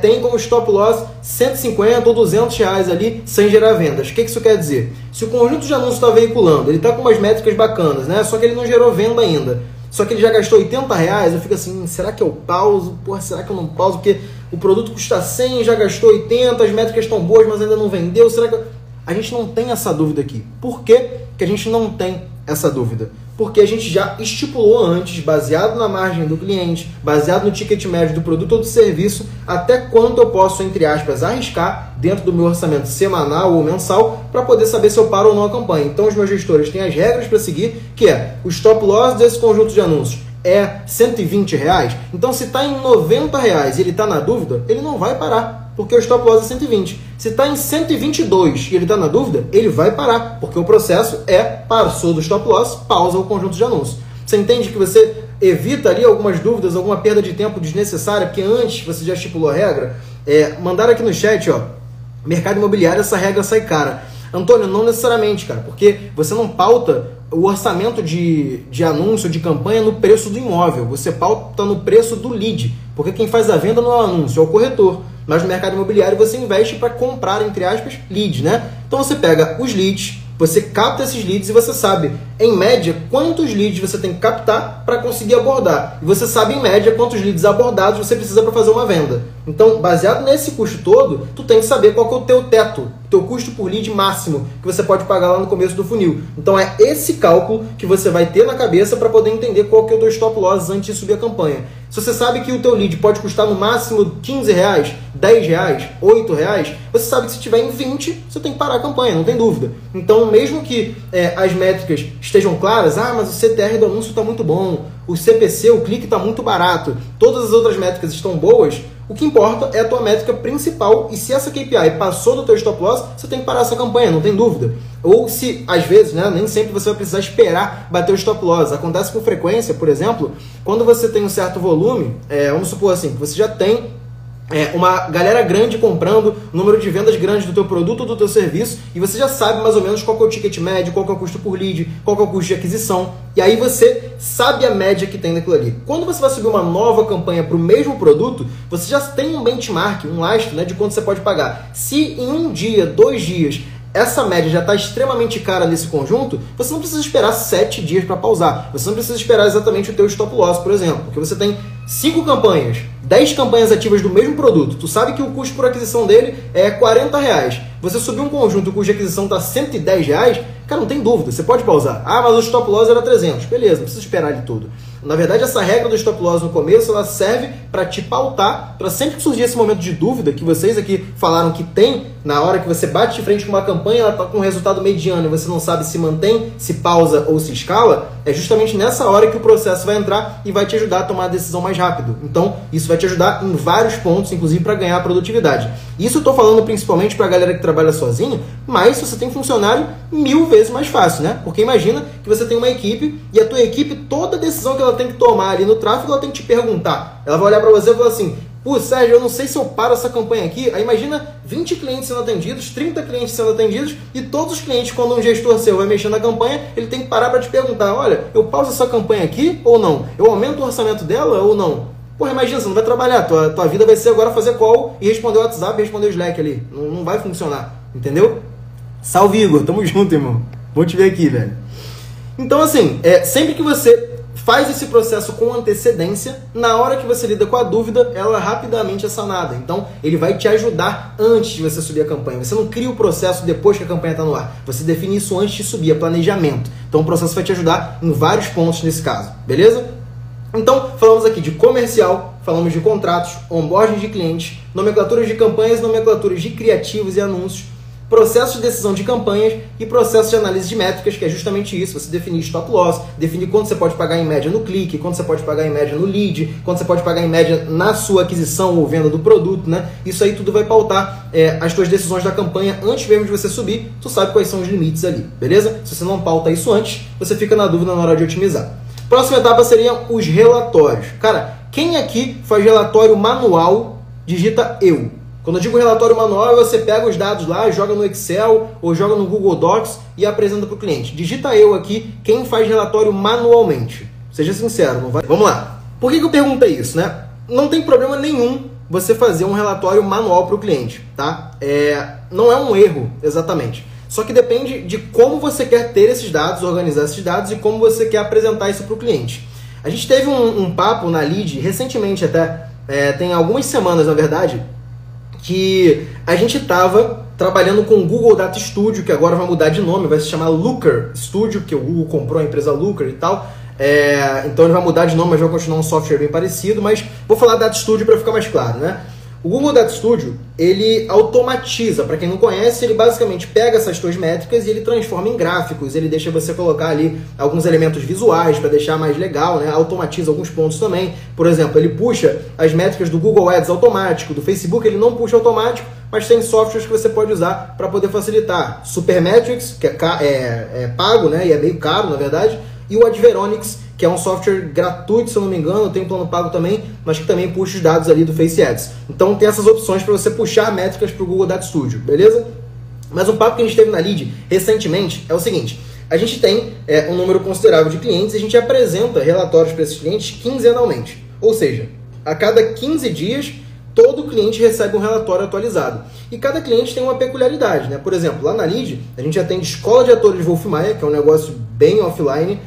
[SPEAKER 1] tem como stop loss 150 ou 200 reais ali, sem gerar vendas. O que isso quer dizer? Se o conjunto de anúncios está veiculando, ele está com umas métricas bacanas, né? Só que ele não gerou venda ainda. Só que ele já gastou 80 reais, eu fico assim, será que eu pauso? Porra, será que eu não pauso? Porque o produto custa 100, já gastou 80, as métricas estão boas, mas ainda não vendeu. Será que a gente não tem essa dúvida aqui? Por que que a gente não tem essa dúvida? Porque a gente já estipulou antes, baseado na margem do cliente, baseado no ticket médio do produto ou do serviço, até quanto eu posso, entre aspas, arriscar dentro do meu orçamento semanal ou mensal para poder saber se eu paro ou não a campanha. Então os meus gestores têm as regras para seguir, que é o stop loss desse conjunto de anúncios é R$120. Então se está em R$90 e ele está na dúvida, ele não vai parar, porque o stop loss é 120. Se está em 122 e ele está na dúvida, ele vai parar, porque o processo passou do stop loss, pausa o conjunto de anúncios. Você entende que você evita ali algumas dúvidas, alguma perda de tempo desnecessária, porque antes você já estipulou a regra? Mandaram aqui no chat, ó, mercado imobiliário, essa regra sai cara. Antônio, não necessariamente, cara, porque você não pauta o orçamento de anúncio, de campanha no preço do imóvel, você pauta no preço do lead, porque quem faz a venda não é o anúncio, é o corretor. Mas no mercado imobiliário você investe para comprar, entre aspas, leads, né? Então você pega os leads, você capta esses leads e você sabe, em média, quantos leads você tem que captar para conseguir abordar. E você sabe, em média, quantos leads abordados você precisa para fazer uma venda. Então, baseado nesse custo todo, tu tem que saber qual que é o teu teto, teu custo por lead máximo que você pode pagar lá no começo do funil. Então é esse cálculo que você vai ter na cabeça para poder entender qual que é o teu stop loss antes de subir a campanha. Se você sabe que o teu lead pode custar no máximo R$15, R$10, R$8, você sabe que se tiver em 20, você tem que parar a campanha, não tem dúvida. Então, mesmo que as métricas estejam claras, mas o CTR do anúncio está muito bom, o CPC, o clique está muito barato, todas as outras métricas estão boas, o que importa é a tua métrica principal, e se essa KPI passou do teu stop loss, você tem que parar essa campanha, não tem dúvida. Ou se, às vezes, né, nem sempre você vai precisar esperar bater o stop loss. Acontece com frequência, por exemplo, quando você tem um certo volume, vamos supor assim, que você já tem uma galera grande comprando, número de vendas grandes do teu produto ou do teu serviço, e você já sabe mais ou menos qual que é o ticket médio, qual que é o custo por lead, qual que é o custo de aquisição, e aí você sabe a média que tem naquilo ali. Quando você vai subir uma nova campanha para o mesmo produto, você já tem um benchmark, um lastro, né, de quanto você pode pagar. Se em um dia, 2 dias, essa média já está extremamente cara nesse conjunto, você não precisa esperar 7 dias para pausar. Você não precisa esperar exatamente o teu stop loss, por exemplo, porque você tem 5 campanhas, 10 campanhas ativas do mesmo produto. Tu sabe que o custo por aquisição dele é R$40. Você subiu um conjunto, o custo de aquisição está R$110, cara, não tem dúvida, você pode pausar. Mas o stop loss era 300. Beleza, não precisa esperar ele todo. Na verdade, essa regra do stop loss no começo, ela serve para te pautar, para sempre que surgir esse momento de dúvida que vocês aqui falaram que tem, na hora que você bate de frente com uma campanha, ela está com um resultado mediano e você não sabe se mantém, se pausa ou se escala, é justamente nessa hora que o processo vai entrar e vai te ajudar a tomar a decisão mais rápido. Então, isso vai te ajudar em vários pontos, inclusive para ganhar produtividade. Isso eu estou falando principalmente para a galera que trabalha sozinha, mas se você tem funcionário, 1000 vezes mais fácil, né? Porque imagina que você tem uma equipe e a tua equipe, toda decisão que ela tem que tomar ali no tráfego, ela tem que te perguntar. Ela vai olhar para você e falar assim, Sérgio, eu não sei se eu paro essa campanha aqui. Aí imagina 20 clientes sendo atendidos, 30 clientes sendo atendidos, e todos os clientes, quando um gestor seu vai mexer na campanha, ele tem que parar para te perguntar, olha, eu pauso essa campanha aqui ou não? Eu aumento o orçamento dela ou não? Porra, imagina, você não vai trabalhar, tua vida vai ser agora fazer call e responder o WhatsApp e responder o Slack ali. Não vai funcionar, entendeu? Salve, Igor. Tamo junto, irmão. Vou te ver aqui, velho. Então, assim, sempre que você faz esse processo com antecedência, na hora que você lida com a dúvida, ela rapidamente é sanada. Então, ele vai te ajudar antes de você subir a campanha. Você não cria o processo depois que a campanha está no ar. Você define isso antes de subir, é planejamento. Então, o processo vai te ajudar em vários pontos nesse caso, beleza? Então, falamos aqui de comercial, falamos de contratos, onboarding de clientes, nomenclaturas de campanhas, nomenclaturas de criativos e anúncios, processo de decisão de campanhas e processo de análise de métricas, que é justamente isso, você definir stop loss, definir quanto você pode pagar em média no clique, quanto você pode pagar em média no lead, quanto você pode pagar em média na sua aquisição ou venda do produto, né? Isso aí tudo vai pautar as tuas decisões da campanha antes mesmo de você subir, tu sabe quais são os limites ali, beleza? Se você não pauta isso antes, você fica na dúvida na hora de otimizar. Próxima etapa seriam os relatórios. Cara, quem aqui faz relatório manual, digita eu. Quando eu digo relatório manual, você pega os dados lá, joga no Excel ou joga no Google Docs e apresenta para o cliente. Digita eu aqui quem faz relatório manualmente. Seja sincero, não vai... Vamos lá. Por que eu perguntei isso, né? Não tem problema nenhum você fazer um relatório manual para o cliente, tá? Não é um erro, exatamente. Só que depende de como você quer ter esses dados, organizar esses dados e como você quer apresentar isso para o cliente. A gente teve um papo na Lead, recentemente até, tem algumas semanas, na verdade, que a gente estava trabalhando com o Google Data Studio, que agora vai mudar de nome, vai se chamar Looker Studio, que o Google comprou a empresa Looker e tal. Então ele vai mudar de nome, mas vai continuar um software bem parecido, mas vou falar Data Studio para ficar mais claro, né? O Google Data Studio, ele automatiza, para quem não conhece, ele basicamente pega essas suas métricas e ele transforma em gráficos, ele deixa você colocar ali alguns elementos visuais para deixar mais legal, né? Automatiza alguns pontos também. Por exemplo, ele puxa as métricas do Google Ads automático, do Facebook ele não puxa automático, mas tem softwares que você pode usar para poder facilitar. Supermetrics, que é pago, né? E é meio caro, na verdade, e o Adveronics, que é um software gratuito, se eu não me engano, tem um plano pago também, mas que também puxa os dados ali do Face Ads. Então tem essas opções para você puxar métricas para o Google Data Studio, beleza? Mas um papo que a gente teve na Lead recentemente é o seguinte: a gente tem um número considerável de clientes e a gente apresenta relatórios para esses clientes quinzenalmente. Ou seja, a cada 15 dias, todo cliente recebe um relatório atualizado. E cada cliente tem uma peculiaridade, né? Por exemplo, lá na Lead, a gente atende escola de atores Wolf Maia, que é um negócio bem offline.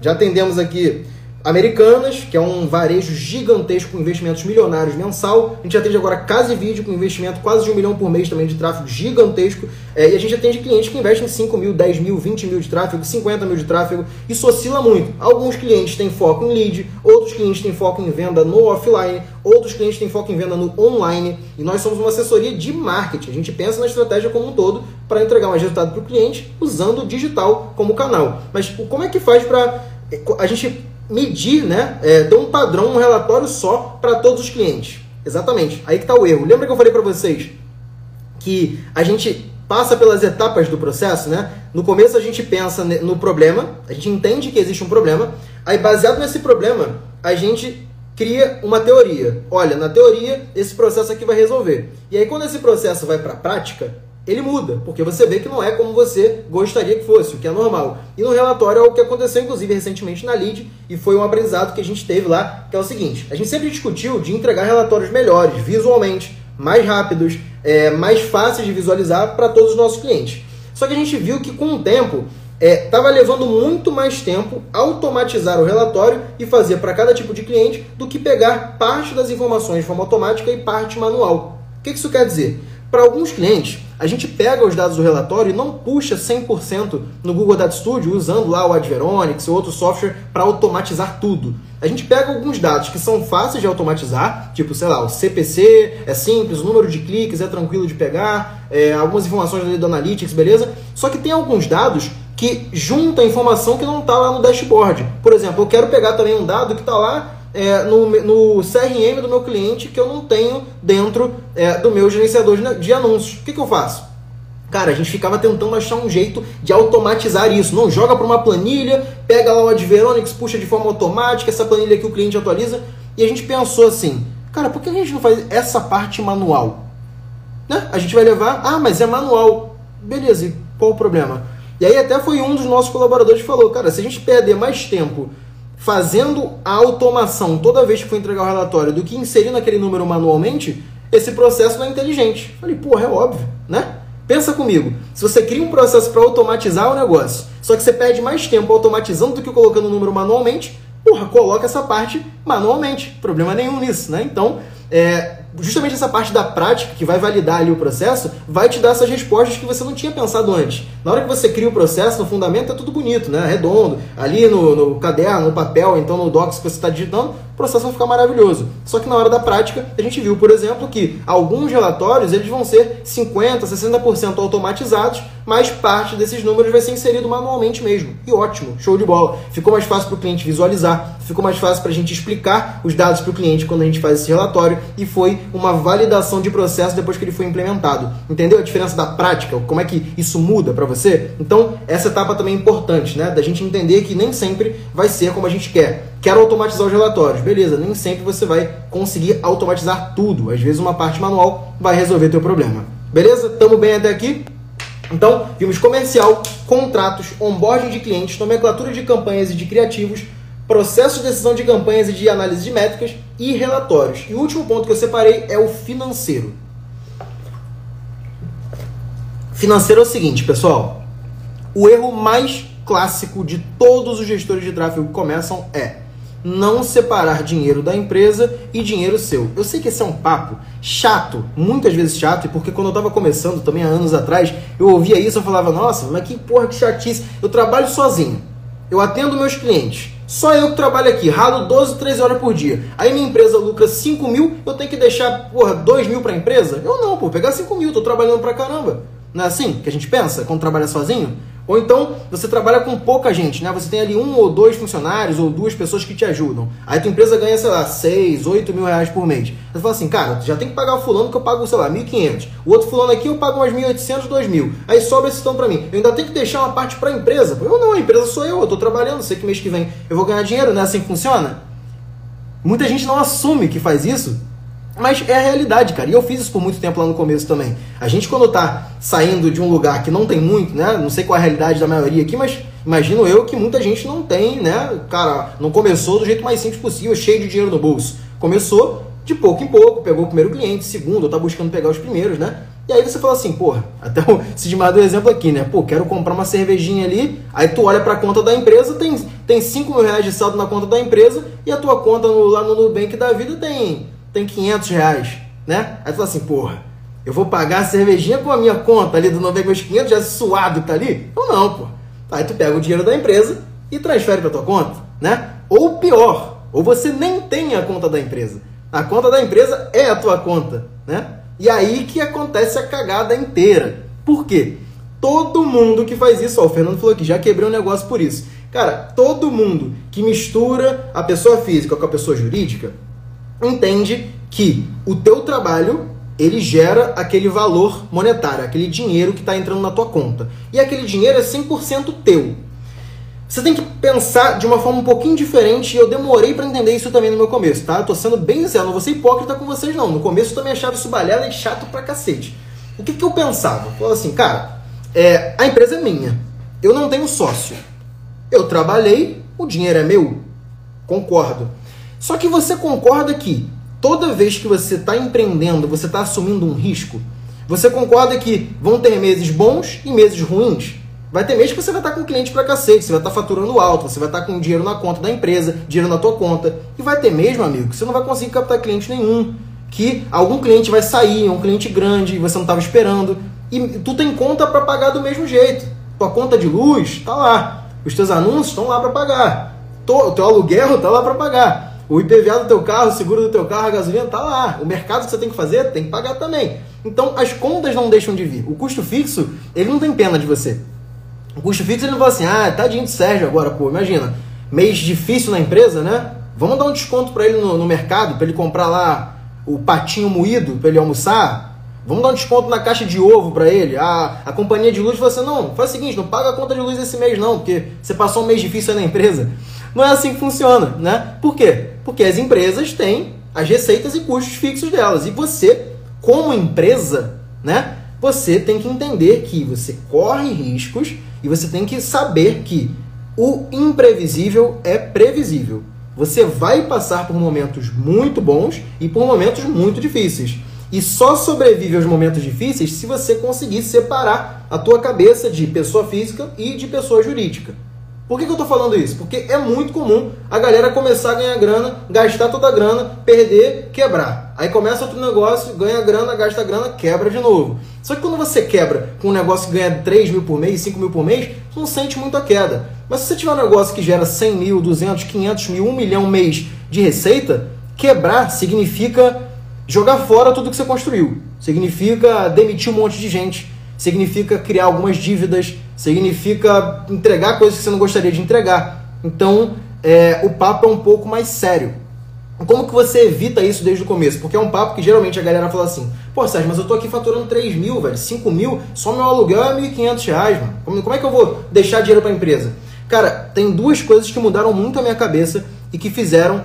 [SPEAKER 1] Já atendemos aqui Americanas, que é um varejo gigantesco com investimentos milionários mensal. A gente atende agora Casa e Vídeo, com investimento quase de 1 milhão por mês também de tráfego gigantesco. E a gente atende clientes que investem 5 mil, 10 mil, 20 mil de tráfego, 50 mil de tráfego. Isso oscila muito. Alguns clientes têm foco em lead, outros clientes têm foco em venda no offline, outros clientes têm foco em venda no online. E nós somos uma assessoria de marketing. A gente pensa na estratégia como um todo para entregar mais resultado para o cliente usando o digital como canal. Mas como é que faz para a gente medir, né? Ter um padrão, um relatório só para todos os clientes? Exatamente. Aí que está o erro. Lembra que eu falei para vocês que a gente passa pelas etapas do processo, né? No começo a gente pensa no problema, a gente entende que existe um problema, aí baseado nesse problema, a gente cria uma teoria. Olha, na teoria, esse processo aqui vai resolver. E aí quando esse processo vai para a prática, ele muda, porque você vê que não é como você gostaria que fosse, o que é normal. E no relatório é o que aconteceu, inclusive, recentemente na Lead, e foi um aprendizado que a gente teve lá, que é o seguinte: a gente sempre discutiu de entregar relatórios melhores, visualmente, mais rápidos, mais fáceis de visualizar para todos os nossos clientes. Só que a gente viu que com o tempo, estava levando muito mais tempo automatizar o relatório e fazer para cada tipo de cliente do que pegar parte das informações de forma automática e parte manual. O que isso quer dizer? Para alguns clientes, a gente pega os dados do relatório e não puxa 100% no Google Data Studio usando lá o Adveronics ou outro software para automatizar tudo. A gente pega alguns dados que são fáceis de automatizar, tipo, sei lá, o CPC é simples, o número de cliques é tranquilo de pegar, algumas informações ali do Analytics, beleza? Só que tem alguns dados que juntam informação que não está lá no dashboard. Por exemplo, eu quero pegar também um dado que está lá no CRM do meu cliente que eu não tenho dentro do meu gerenciador de anúncios. O que eu faço? Cara, a gente ficava tentando achar um jeito de automatizar isso. Não, joga para uma planilha, pega lá o Adveronics, puxa de forma automática, essa planilha que o cliente atualiza. E a gente pensou assim, cara, por que a gente não faz essa parte manual? Né? A gente vai levar, mas é manual. Beleza, e qual o problema? E aí até foi um dos nossos colaboradores que falou, cara, se a gente perder mais tempo fazendo a automação toda vez que for entregar o relatório do que inserindo aquele número manualmente, esse processo não é inteligente. Falei, porra, é óbvio, né? Pensa comigo, se você cria um processo para automatizar o negócio, só que você perde mais tempo automatizando do que colocando o número manualmente, porra, coloca essa parte manualmente. Problema nenhum nisso, né? Então, justamente essa parte da prática, que vai validar ali o processo, vai te dar essas respostas que você não tinha pensado antes. Na hora que você cria o processo, no fundamento é tudo bonito, né? Redondo, ali no caderno, no papel, então no Docs que você está digitando, o processo vai ficar maravilhoso. Só que na hora da prática, a gente viu, por exemplo, que alguns relatórios eles vão ser 50%, 60% automatizados, mas parte desses números vai ser inserido manualmente mesmo. E ótimo, show de bola. Ficou mais fácil para o cliente visualizar, ficou mais fácil para a gente explicar os dados para o cliente quando a gente faz esse relatório, e foi uma validação de processo depois que ele foi implementado. Entendeu a diferença da prática? Como é que isso muda para você? Então, essa etapa também é importante, né? Da gente entender que nem sempre vai ser como a gente quer. Quero automatizar os relatórios. Beleza, nem sempre você vai conseguir automatizar tudo. Às vezes uma parte manual vai resolver teu problema. Beleza? Tamo bem até aqui? Então, vimos comercial, contratos, onboarding de clientes, nomenclatura de campanhas e de criativos, processo de decisão de campanhas e de análise de métricas e relatórios. E o último ponto que eu separei é o financeiro. Financeiro é o seguinte, pessoal. O erro mais clássico de todos os gestores de tráfego que começam é não separar dinheiro da empresa e dinheiro seu. Eu sei que esse é um papo chato, muitas vezes chato, e porque quando eu estava começando também há anos atrás, eu ouvia isso, eu falava, nossa, mas que porra, que chatice. Eu trabalho sozinho, eu atendo meus clientes, só eu que trabalho aqui, ralo 12, 13 horas por dia. Aí minha empresa lucra 5 mil, eu tenho que deixar, porra, 2 mil para a empresa? Eu não, pô, pegar 5 mil, tô trabalhando pra caramba. Não é assim que a gente pensa quando trabalha sozinho? Ou então, você trabalha com pouca gente, né? Você tem ali 1 ou 2 funcionários ou 2 pessoas que te ajudam. Aí tua empresa ganha, sei lá, 6, 8 mil reais por mês. Você fala assim, cara, tu já tem que pagar o fulano que eu pago, sei lá, 1.500. O outro fulano aqui eu pago umas 1.800, 2.000. Aí sobra esse tanto pra mim. Eu ainda tenho que deixar uma parte pra empresa. Eu não, a empresa sou eu tô trabalhando, sei que mês que vem eu vou ganhar dinheiro, não é assim que funciona? Muita gente não assume que faz isso. Mas é a realidade, cara. E eu fiz isso por muito tempo lá no começo também. A gente, quando tá saindo de um lugar que não tem muito, né? Não sei qual é a realidade da maioria aqui, mas imagino eu que muita gente não tem, né? Cara, não começou do jeito mais simples possível, cheio de dinheiro no bolso. Começou de pouco em pouco, pegou o primeiro cliente, segundo, ou tá buscando pegar os primeiros, né? E aí você fala assim, porra, até o Sidmar deu exemplo aqui, né? Pô, quero comprar uma cervejinha ali, aí tu olha pra conta da empresa, tem 5 mil reais de saldo na conta da empresa, e a tua conta lá no Nubank da vida tem 500 reais, né? Aí tu fala assim, porra, eu vou pagar a cervejinha com a minha conta ali do Nubank, meus 500 já suado que tá ali? Ou não, pô. Aí tu pega o dinheiro da empresa e transfere pra tua conta, né? Ou pior, ou você nem tem a conta da empresa. A conta da empresa é a tua conta, né? E aí que acontece a cagada inteira. Por quê? Todo mundo que faz isso, ó, o Fernando falou aqui, já quebrei um negócio por isso. Cara, todo mundo que mistura a pessoa física com a pessoa jurídica entende que o teu trabalho, ele gera aquele valor monetário, aquele dinheiro que está entrando na tua conta. E aquele dinheiro é 100% teu. Você tem que pensar de uma forma um pouquinho diferente, e eu demorei para entender isso também no meu começo, tá? Eu tô sendo bem sincero, não vou ser hipócrita com vocês não. No começo eu também achava isso balhada e chato pra cacete. O que eu pensava? Eu falava assim, cara, a empresa é minha, eu não tenho sócio. Eu trabalhei, o dinheiro é meu. Concordo. Só que você concorda que toda vez que você está empreendendo, você está assumindo um risco? Você concorda que vão ter meses bons e meses ruins? Vai ter mês que você vai estar com cliente pra cacete, você vai estar faturando alto, você vai estar com dinheiro na conta da empresa, dinheiro na tua conta. E vai ter mês, meu amigo, que você não vai conseguir captar cliente nenhum. Que algum cliente vai sair, um cliente grande, e você não estava esperando. E tu tem conta para pagar do mesmo jeito. Tua conta de luz tá lá. Os teus anúncios estão lá para pagar. O teu aluguel tá lá para pagar. O IPVA do teu carro, o seguro do teu carro, a gasolina tá lá. O mercado que você tem que fazer, tem que pagar também. Então as contas não deixam de vir. O custo fixo, ele não tem pena de você. O custo fixo, ele não fala assim, tadinho de Sérgio agora, pô, imagina, mês difícil na empresa, né? Vamos dar um desconto para ele no mercado, para ele comprar lá o patinho moído, para ele almoçar. Vamos dar um desconto na caixa de ovo para ele. A companhia de luz fala assim, não, faz o seguinte, não paga a conta de luz esse mês não, porque você passou um mês difícil aí na empresa. Não é assim que funciona, né? Por quê? Porque as empresas têm as receitas e custos fixos delas. E você, como empresa, né? Você tem que entender que você corre riscos e você tem que saber que o imprevisível é previsível. Você vai passar por momentos muito bons e por momentos muito difíceis. E só sobrevive aos momentos difíceis se você conseguir separar a tua cabeça de pessoa física e de pessoa jurídica. Por que eu tô falando isso? Porque é muito comum a galera começar a ganhar grana, gastar toda a grana, perder, quebrar. Aí começa outro negócio, ganha grana, gasta grana, quebra de novo. Só que quando você quebra com um negócio que ganha 3 mil por mês, 5 mil por mês, você não sente muito a queda. Mas se você tiver um negócio que gera 100 mil, 200, 500 mil, 1 milhão mês de receita, quebrar significa jogar fora tudo que você construiu. Significa demitir um monte de gente. Significa criar algumas dívidas. Significa entregar coisas que você não gostaria de entregar. Então, o papo é um pouco mais sério. Como que você evita isso desde o começo? Porque é um papo que geralmente a galera fala assim: pô, Sérgio, mas eu tô aqui faturando 3 mil, velho, 5 mil, só meu aluguel é R$1.500, mano. Como é que eu vou deixar dinheiro pra empresa? Cara, tem duas coisas que mudaram muito a minha cabeça e que fizeram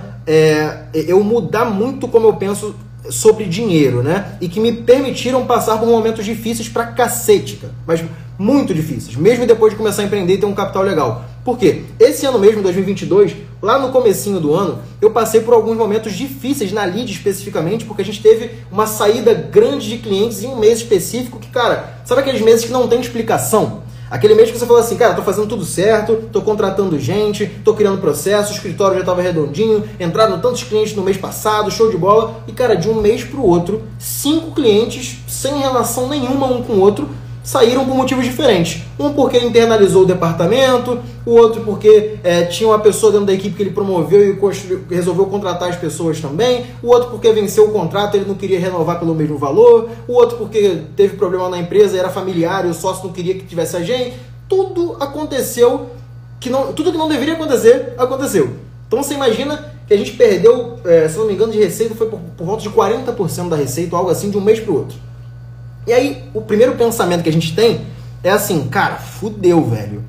[SPEAKER 1] eu mudar muito como eu penso sobre dinheiro, né? E que me permitiram passar por momentos difíceis pra cacete, cara. Mas muito difíceis, mesmo depois de começar a empreender e ter um capital legal. Por quê? Esse ano mesmo, 2022, lá no comecinho do ano, eu passei por alguns momentos difíceis na lead especificamente, porque a gente teve uma saída grande de clientes em um mês específico que, cara, sabe aqueles meses que não tem explicação? Aquele mês que você falou assim, cara, tô fazendo tudo certo, tô contratando gente, tô criando processo, o escritório já tava redondinho, entraram tantos clientes no mês passado, show de bola. E, cara, de um mês pro outro, 5 clientes, sem relação nenhuma um com o outro, saíram por motivos diferentes. Um porque ele internalizou o departamento, o outro porque tinha uma pessoa dentro da equipe que ele promoveu e resolveu contratar as pessoas também, o outro porque venceu o contrato, ele não queria renovar pelo mesmo valor, o outro porque teve problema na empresa, era familiar e o sócio não queria que tivesse a gente. Tudo aconteceu, tudo que não deveria acontecer, aconteceu. Então você imagina que a gente perdeu, se não me engano, de receita foi por volta de 40% da receita, algo assim, de um mês para o outro. E aí, o primeiro pensamento que a gente tem é assim, cara, fudeu, velho.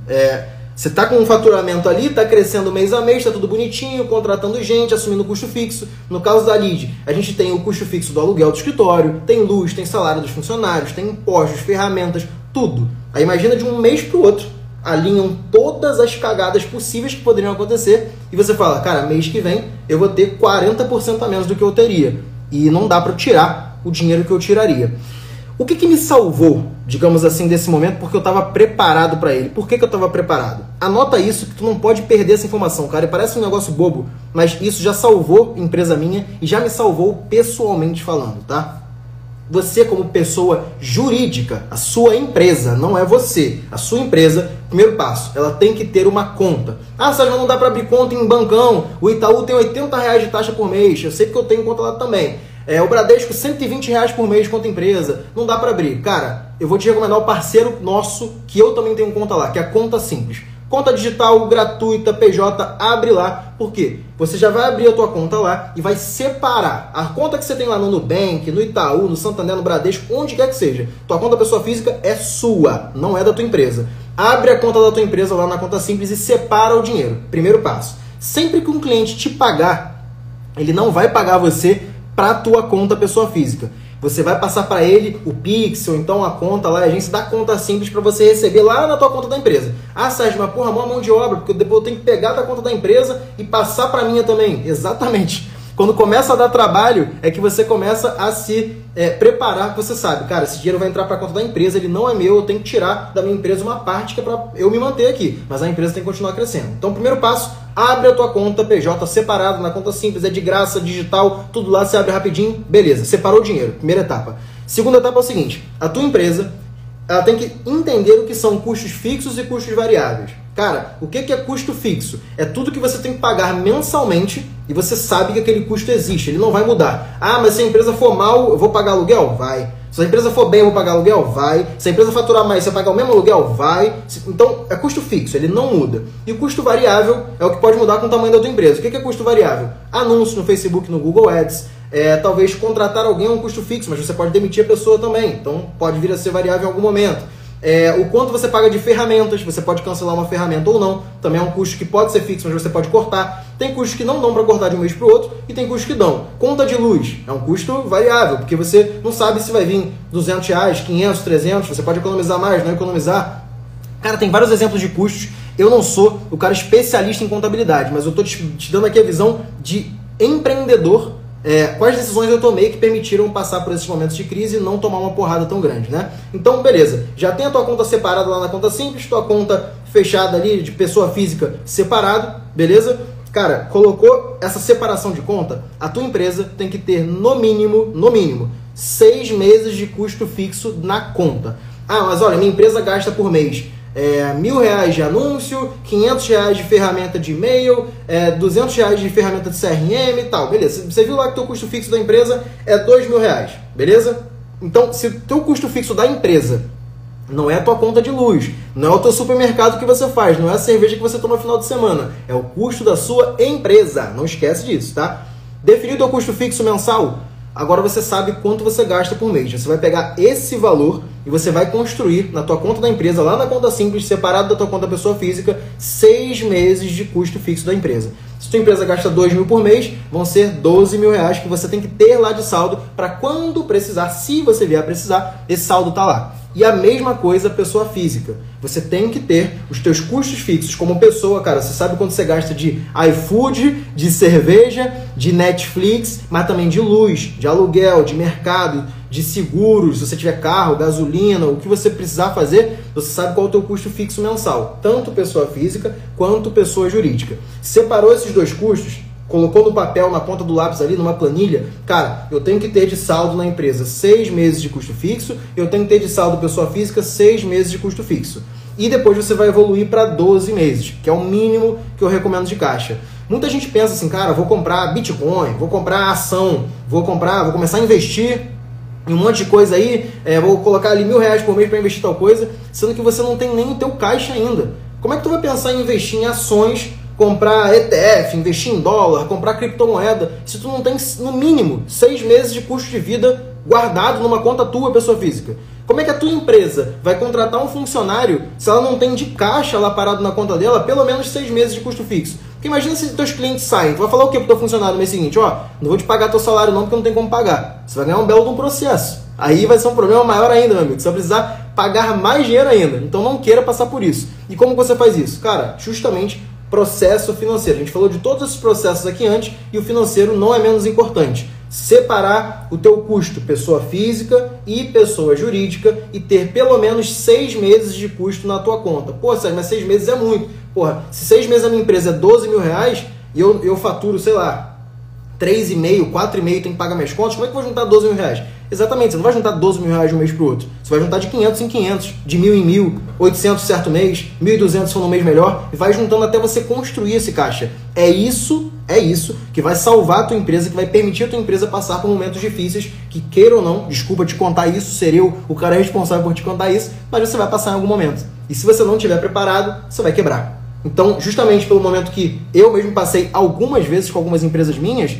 [SPEAKER 1] Você tá com um faturamento ali, tá crescendo mês a mês, tá tudo bonitinho, contratando gente, assumindo o custo fixo. No caso da lead, a gente tem o custo fixo do aluguel do escritório, tem luz, tem salário dos funcionários, tem impostos, ferramentas, tudo. Aí imagina de um mês pro outro, alinham todas as cagadas possíveis que poderiam acontecer e você fala, cara, mês que vem eu vou ter 40% a menos do que eu teria. E não dá para tirar o dinheiro que eu tiraria. O que me salvou, digamos assim, desse momento? Porque eu estava preparado para ele. Por que eu estava preparado? Anota isso, que tu não pode perder essa informação, cara. E parece um negócio bobo, mas isso já salvou empresa minha e já me salvou pessoalmente falando, tá? Você como pessoa jurídica, a sua empresa, não é você. A sua empresa, primeiro passo, ela tem que ter uma conta. Ah, Sérgio, não dá para abrir conta em bancão. O Itaú tem R$80 de taxa por mês. Eu sei que eu tenho conta lá também. O Bradesco, R$120 por mês conta empresa, não dá para abrir. Cara, eu vou te recomendar o parceiro nosso, que eu também tenho conta lá, que é a Conta Simples. Conta digital, gratuita, PJ, abre lá. Por quê? Você já vai abrir a tua conta lá e vai separar a conta que você tem lá no Nubank, no Itaú, no Santander, no Bradesco, onde quer que seja. Tua conta pessoa física é sua, não é da tua empresa. Abre a conta da tua empresa lá na Conta Simples e separa o dinheiro. Primeiro passo. Sempre que um cliente te pagar, ele não vai pagar você para a tua conta pessoa física. Você vai passar para ele o Pix, ou então a conta lá, a agência da Conta Simples para você receber lá na tua conta da empresa. Ah, Sérgio, mas porra, mão de obra, porque depois eu tenho que pegar da conta da empresa e passar para a minha também. Exatamente. Quando começa a dar trabalho, é que você começa a se preparar, você sabe, cara, esse dinheiro vai entrar para a conta da empresa, ele não é meu, eu tenho que tirar da minha empresa uma parte que é para eu me manter aqui, mas a empresa tem que continuar crescendo. Então, primeiro passo, abre a tua conta PJ separado na Conta Simples, é de graça, digital, tudo lá, você abre rapidinho, beleza, separou o dinheiro, primeira etapa. Segunda etapa é o seguinte, a tua empresa, ela tem que entender o que são custos fixos e custos variáveis. Cara, o que é custo fixo? É tudo que você tem que pagar mensalmente e você sabe que aquele custo existe, ele não vai mudar. Ah, mas se a empresa for mal, eu vou pagar aluguel? Vai. Se a empresa for bem, eu vou pagar aluguel? Vai. Se a empresa faturar mais, você vai pagar o mesmo aluguel? Vai. Então, é custo fixo, ele não muda. E o custo variável é o que pode mudar com o tamanho da tua empresa. O que é custo variável? Anúncio no Facebook, no Google Ads. Talvez contratar alguém é um custo fixo, mas você pode demitir a pessoa também. Então, pode vir a ser variável em algum momento. O quanto você paga de ferramentas, você pode cancelar uma ferramenta ou não, também é um custo que pode ser fixo, mas você pode cortar. Tem custos que não dão para cortar de um mês para o outro e tem custos que dão. Conta de luz é um custo variável, porque você não sabe se vai vir R$200, 500, 300, você pode economizar mais, não economizar. Cara, tem vários exemplos de custos. Eu não sou o cara especialista em contabilidade, mas eu estou te dando aqui a visão de empreendedor quais decisões eu tomei que permitiram passar por esses momentos de crise e não tomar uma porrada tão grande, né? Então, beleza, já tem a tua conta separada lá na conta simples, tua conta fechada ali de pessoa física separado, beleza? Cara, colocou essa separação de conta, a tua empresa tem que ter no mínimo, 6 meses de custo fixo na conta. Ah, mas olha, minha empresa gasta por mês R$1.000 de anúncio, R$500 de ferramenta de e-mail, R$200 de ferramenta de CRM e tal. Beleza, você viu lá que o teu custo fixo da empresa é R$2.000, beleza? Então, se o teu custo fixo da empresa não é a tua conta de luz, não é o teu supermercado que você faz, não é a cerveja que você toma no final de semana, é o custo da sua empresa. Não esquece disso, tá? Definiu o teu custo fixo mensal, agora você sabe quanto você gasta por mês. Você vai pegar esse valor e você vai construir na tua conta da empresa, lá na conta simples, separado da tua conta pessoa física, 6 meses de custo fixo da empresa. Se tua empresa gasta R$2.000 por mês, vão ser R$12.000 que você tem que ter lá de saldo para quando precisar, se você vier a precisar, esse saldo tá lá. E a mesma coisa pessoa física. Você tem que ter os teus custos fixos como pessoa, cara. Você sabe quanto você gasta de iFood, de cerveja, de Netflix, mas também de luz, de aluguel, de mercado, de seguros, se você tiver carro, gasolina, o que você precisar fazer, você sabe qual é o teu custo fixo mensal. Tanto pessoa física quanto pessoa jurídica. Separou esses dois custos, colocou no papel, na ponta do lápis ali, numa planilha, cara, eu tenho que ter de saldo na empresa 6 meses de custo fixo, eu tenho que ter de saldo pessoa física 6 meses de custo fixo. E depois você vai evoluir para 12 meses, que é o mínimo que eu recomendo de caixa. Muita gente pensa assim, cara, vou comprar Bitcoin, vou comprar ação, vou começar a investir em um monte de coisa aí, vou colocar ali R$1.000 por mês para investir tal coisa, sendo que você não tem nem o teu caixa ainda. Como é que tu vai pensar em investir em ações, comprar ETF, investir em dólar, comprar criptomoeda, se tu não tem, no mínimo, 6 meses de custo de vida guardado numa conta tua, pessoa física? Como é que a tua empresa vai contratar um funcionário se ela não tem de caixa lá parado na conta dela pelo menos 6 meses de custo fixo? Porque imagina se teus clientes saem, tu vai falar o que pro teu funcionário no mês seguinte? Ó, não vou te pagar teu salário não porque não tem como pagar. Você vai ganhar um belo de um processo. Aí vai ser um problema maior ainda, meu amigo. Você vai precisar pagar mais dinheiro ainda. Então não queira passar por isso. E como você faz isso? Cara, justamente processo financeiro. A gente falou de todos esses processos aqui antes e o financeiro não é menos importante. Separar o teu custo pessoa física e pessoa jurídica e ter pelo menos 6 meses de custo na tua conta. Pô, Sérgio, mas 6 meses é muito. Porra, se 6 meses a minha empresa é R$12.000 e eu faturo, sei lá, 3,5, 4,5, tem que pagar minhas contas, como é que eu vou juntar R$12.000? Exatamente, você não vai juntar R$12.000 de um mês para o outro. Você vai juntar de 500 em 500, de 1.000 em 1.000, 800 certo mês, 1.200 se for no mês melhor, e vai juntando até você construir esse caixa. É isso que vai salvar a tua empresa, que vai permitir a tua empresa passar por momentos difíceis, que queira ou não, desculpa te contar isso, ser eu o cara responsável por te contar isso, mas você vai passar em algum momento. E se você não estiver preparado, você vai quebrar. Então, justamente pelo momento que eu mesmo passei algumas vezes com algumas empresas minhas,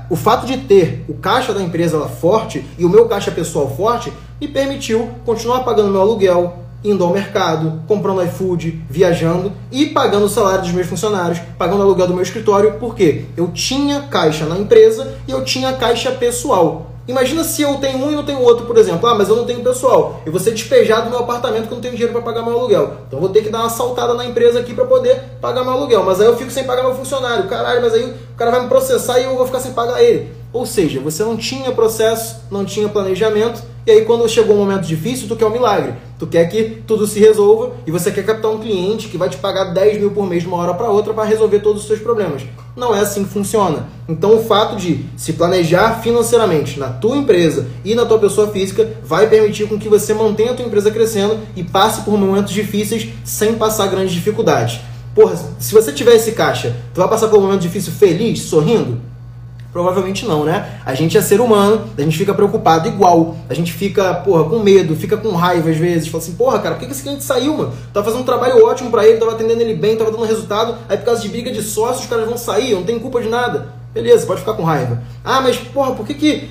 [SPEAKER 1] o fato de ter o caixa da empresa lá forte e o meu caixa pessoal forte me permitiu continuar pagando meu aluguel, indo ao mercado, comprando iFood, viajando e pagando o salário dos meus funcionários, pagando o aluguel do meu escritório, porque eu tinha caixa na empresa e eu tinha caixa pessoal. Imagina se eu tenho um e não tenho outro, por exemplo. Ah, mas eu não tenho pessoal. Eu vou ser despejado do meu apartamento que eu não tenho dinheiro para pagar meu aluguel. Então eu vou ter que dar uma saltada na empresa aqui para poder pagar meu aluguel. Mas aí eu fico sem pagar meu funcionário. Caralho, mas aí o cara vai me processar e eu vou ficar sem pagar ele. Ou seja, você não tinha processo, não tinha planejamento. E aí quando chegou um momento difícil, tu quer um milagre. Tu quer que tudo se resolva e você quer captar um cliente que vai te pagar 10 mil por mês de uma hora para outra para resolver todos os seus problemas. Não é assim que funciona. Então o fato de se planejar financeiramente na tua empresa e na tua pessoa física vai permitir com que você mantenha a tua empresa crescendo e passe por momentos difíceis sem passar grandes dificuldades. Porra, se você tiver esse caixa, tu vai passar por um momento difícil feliz, sorrindo? Provavelmente não, né? A gente é ser humano, a gente fica preocupado igual, a gente fica, porra, com medo, fica com raiva às vezes, fala assim, porra, cara, por que esse cliente saiu, mano? Tava fazendo um trabalho ótimo pra ele, tava atendendo ele bem, tava dando resultado, aí por causa de briga de sócios os caras vão sair, eu não tenho culpa de nada. Beleza, pode ficar com raiva. Ah, mas, porra, por que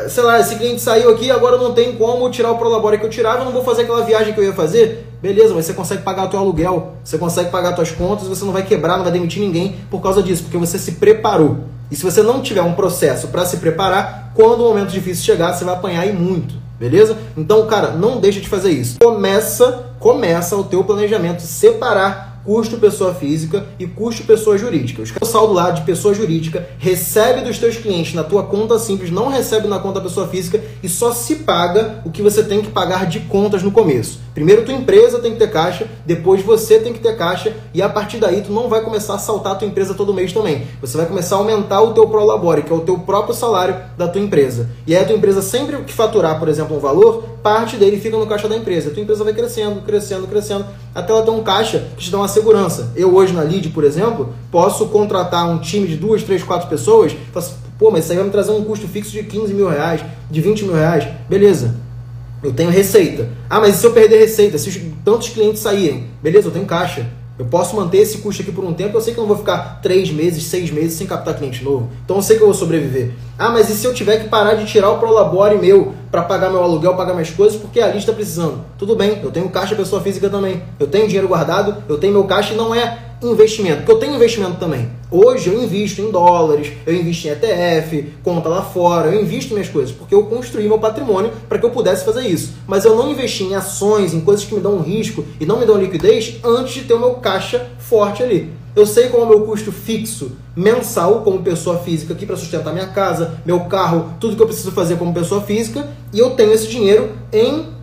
[SPEAKER 1] sei lá, esse cliente saiu aqui, agora não tem como tirar o Prolabore que eu tirava, eu não vou fazer aquela viagem que eu ia fazer? Beleza, mas você consegue pagar o teu aluguel, você consegue pagar as tuas contas, você não vai quebrar, não vai demitir ninguém por causa disso, porque você se preparou. E se você não tiver um processo para se preparar, quando o momento difícil chegar, você vai apanhar e muito, beleza? Então, cara, não deixa de fazer isso. Começa o teu planejamento, separar custo pessoa física e custo pessoa jurídica. O saldo lá de pessoa jurídica recebe dos teus clientes na tua conta simples, não recebe na conta pessoa física e só se paga o que você tem que pagar de contas no começo. Primeiro tua empresa tem que ter caixa, depois você tem que ter caixa e a partir daí tu não vai começar a saltar a tua empresa todo mês também. Você vai começar a aumentar o teu prolabore, que é o teu próprio salário da tua empresa. E aí a tua empresa sempre que faturar, por exemplo, um valor, parte dele fica no caixa da empresa. A tua empresa vai crescendo, crescendo, crescendo, até ela ter um caixa que te dá uma segurança. Eu hoje na Lead, por exemplo, posso contratar um time de 2, 3, 4 pessoas, faço, pô, mas isso aí vai me trazer um custo fixo de 15 mil reais, de 20 mil reais, beleza. Eu tenho receita. Ah, mas e se eu perder receita? Se tantos clientes saírem? Beleza, eu tenho caixa. Eu posso manter esse custo aqui por um tempo, eu sei que eu não vou ficar 3 meses, 6 meses sem captar cliente novo. Então eu sei que eu vou sobreviver. Ah, mas e se eu tiver que parar de tirar o prolabore meu para pagar meu aluguel, pagar minhas coisas, porque a Lead está precisando? Tudo bem, eu tenho caixa pessoa física também. Eu tenho dinheiro guardado, eu tenho meu caixa e não é investimento, porque eu tenho investimento também. Hoje eu invisto em dólares, eu invisto em ETF, conta lá fora, eu invisto em minhas coisas, porque eu construí meu patrimônio para que eu pudesse fazer isso. Mas eu não investi em ações, em coisas que me dão um risco e não me dão liquidez antes de ter o meu caixa forte ali. Eu sei qual é o meu custo fixo mensal como pessoa física aqui para sustentar minha casa, meu carro, tudo que eu preciso fazer como pessoa física, e eu tenho esse dinheiro em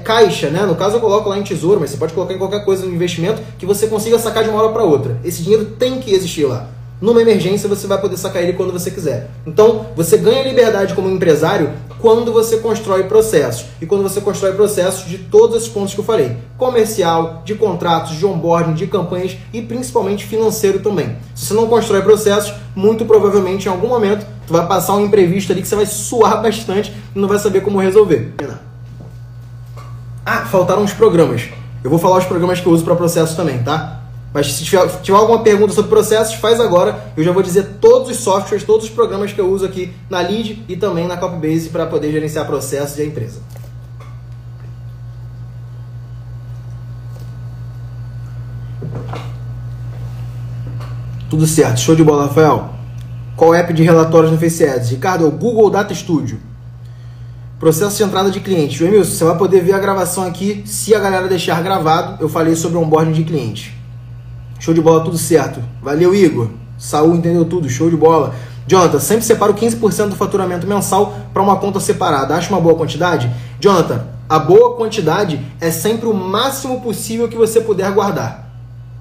[SPEAKER 1] caixa, né? No caso eu coloco lá em tesouro, mas você pode colocar em qualquer coisa no investimento que você consiga sacar de uma hora para outra. Esse dinheiro tem que existir lá. Numa emergência você vai poder sacar ele quando você quiser. Então você ganha liberdade como empresário quando você constrói processos. E quando você constrói processos de todos esses pontos que eu falei. Comercial, de contratos, de onboarding, de campanhas e principalmente financeiro também. Se você não constrói processos, muito provavelmente em algum momento tu vai passar um imprevisto ali que você vai suar bastante e não vai saber como resolver. Ah, faltaram os programas. Eu vou falar os programas que eu uso para processos também, tá? Mas se tiver alguma pergunta sobre processos, faz agora. Eu já vou dizer todos os softwares, todos os programas que eu uso aqui na Lead e também na Copybase para poder gerenciar processos e a empresa. Tudo certo, show de bola, Rafael. Qual app de relatórios no Face Ads? Ricardo, é o Google Data Studio. Processo de entrada de cliente. Joemilson, você vai poder ver a gravação aqui se a galera deixar gravado. Eu falei sobre onboarding de cliente. Show de bola, tudo certo. Valeu, Igor. Saúl entendeu tudo, show de bola. Jonathan, sempre separo 15% do faturamento mensal para uma conta separada. Acha uma boa quantidade? Jonathan, a boa quantidade é sempre o máximo possível que você puder guardar.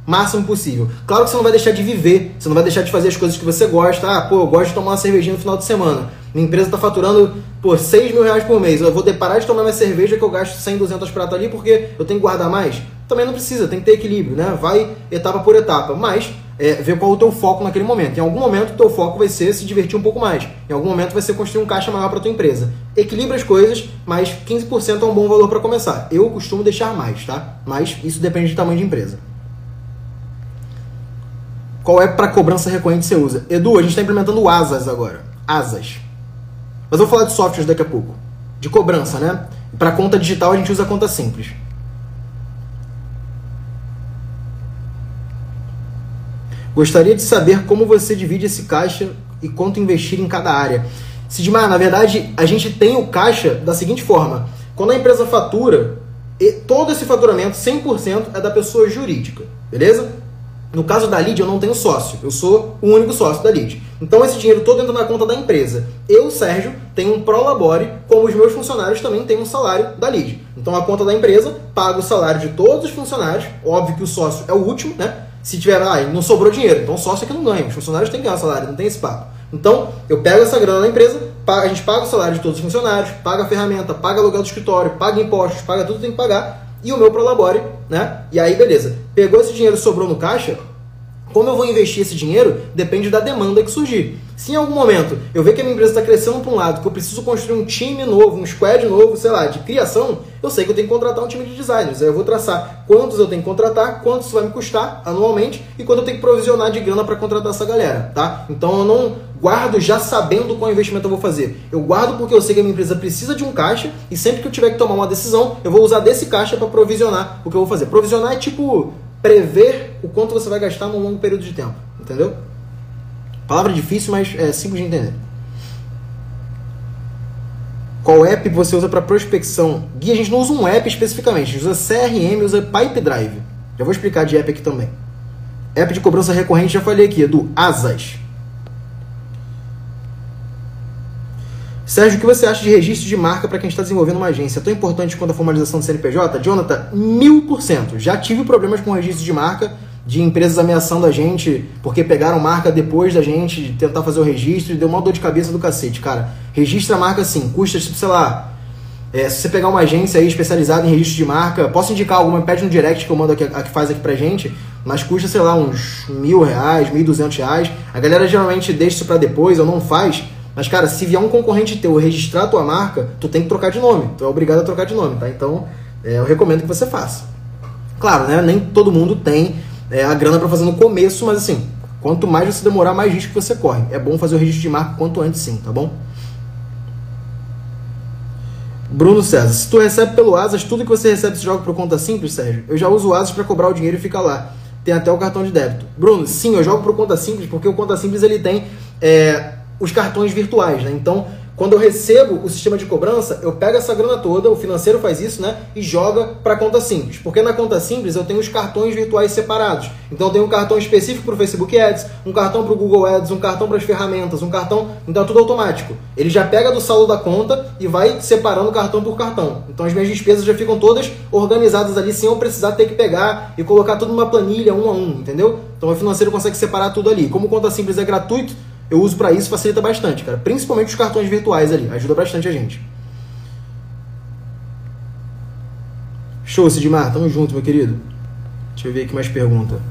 [SPEAKER 1] Máximo possível. Claro que você não vai deixar de viver, você não vai deixar de fazer as coisas que você gosta. Ah, pô, eu gosto de tomar uma cervejinha no final de semana. Minha empresa está faturando, pô, 6 mil reais por mês. Eu vou parar de tomar minha cerveja que eu gasto 100, 200 pratas ali porque eu tenho que guardar mais? Também não precisa, tem que ter equilíbrio, né? Vai etapa por etapa. Mas, ver qual é o teu foco naquele momento. Em algum momento, o teu foco vai ser se divertir um pouco mais. Em algum momento, vai ser construir um caixa maior para tua empresa. Equilibra as coisas, mas 15% é um bom valor para começar. Eu costumo deixar mais, tá? Mas isso depende do tamanho de empresa. Qual é para cobrança recorrente você usa? Edu, a gente está implementando o Asas agora. Asas. Mas eu vou falar de softwares daqui a pouco. De cobrança, né? Para conta digital a gente usa conta simples. Gostaria de saber como você divide esse caixa e quanto investir em cada área. Sidmar, na verdade, a gente tem o caixa da seguinte forma. Quando a empresa fatura, todo esse faturamento, 100%, é da pessoa jurídica. Beleza? No caso da Lead, eu não tenho sócio. Eu sou o único sócio da Lead. Então, esse dinheiro todo entra na conta da empresa. Eu, Sérgio, tenho um prolabore, como os meus funcionários também têm um salário da Lead. Então, a conta da empresa paga o salário de todos os funcionários. Óbvio que o sócio é o último, né? Se tiver, não sobrou dinheiro, então o sócio é que não ganha. Os funcionários têm que ganhar salário, não tem esse papo. Então, eu pego essa grana da empresa, a gente paga o salário de todos os funcionários, paga a ferramenta, paga aluguel do escritório, paga impostos, paga tudo que tem que pagar. E o meu prolabore, né? E aí, beleza. Pegou esse dinheiro, sobrou no caixa. Como eu vou investir esse dinheiro, depende da demanda que surgir. Se em algum momento eu ver que a minha empresa está crescendo para um lado, que eu preciso construir um time novo, um squad novo, sei lá, de criação, eu sei que eu tenho que contratar um time de designers. Aí eu vou traçar quantos eu tenho que contratar, quanto isso vai me custar anualmente e quanto eu tenho que provisionar de grana para contratar essa galera, tá? Então eu não guardo já sabendo qual investimento eu vou fazer. Eu guardo porque eu sei que a minha empresa precisa de um caixa e sempre que eu tiver que tomar uma decisão, eu vou usar desse caixa para provisionar o que eu vou fazer. Provisionar é tipo prever o quanto você vai gastar num longo período de tempo, entendeu? Palavra difícil, mas é simples de entender. Qual app você usa para prospecção? Gui, a gente não usa um app especificamente, a gente usa CRM, usa Pipedrive. Já vou explicar de app aqui também. App de cobrança recorrente, já falei aqui, do Asas. Sérgio, o que você acha de registro de marca para quem está desenvolvendo uma agência? É tão importante quanto a formalização do CNPJ? Jonathan, 1000%. Já tive problemas com registro de marca, de empresas ameaçando a gente porque pegaram marca depois da gente tentar fazer o registro e deu uma dor de cabeça do cacete, cara. Registra a marca sim, custa, sei lá, se você pegar uma agência aí especializada em registro de marca, posso indicar alguma, pede no direct que eu mando aqui, a que faz aqui pra gente, mas custa, sei lá, uns R$1.000, R$1.200. A galera geralmente deixa isso pra depois ou não faz. Mas, cara, se vier um concorrente teu registrar a tua marca, tu tem que trocar de nome. Tu é obrigado a trocar de nome, tá? Então, eu recomendo que você faça. Claro, né? Nem todo mundo tem a grana para fazer no começo, mas assim, quanto mais você demorar, mais risco você corre. É bom fazer o registro de marca quanto antes sim, tá bom? Bruno César, se tu recebe pelo Asas, tudo que você recebe se joga por conta simples, Sérgio? Eu já uso o Asas para cobrar o dinheiro e fica lá. Tem até o cartão de débito. Bruno, sim, eu jogo por conta simples, porque o conta simples ele tem os cartões virtuais, né? Então, quando eu recebo o sistema de cobrança, eu pego essa grana toda, o financeiro faz isso, né? E joga para conta simples. Porque na conta simples eu tenho os cartões virtuais separados. Então eu tenho um cartão específico para o Facebook Ads, um cartão para o Google Ads, um cartão para as ferramentas, um cartão... Então é tudo automático. Ele já pega do saldo da conta e vai separando cartão por cartão. Então as minhas despesas já ficam todas organizadas ali, sem eu precisar ter que pegar e colocar tudo numa planilha, um a um, entendeu? Então o financeiro consegue separar tudo ali. Como conta simples é gratuito, eu uso para isso, facilita bastante, cara. Principalmente os cartões virtuais ali. Ajuda bastante a gente. Show, Sidmar. Tamo junto, meu querido. Deixa eu ver aqui mais pergunta.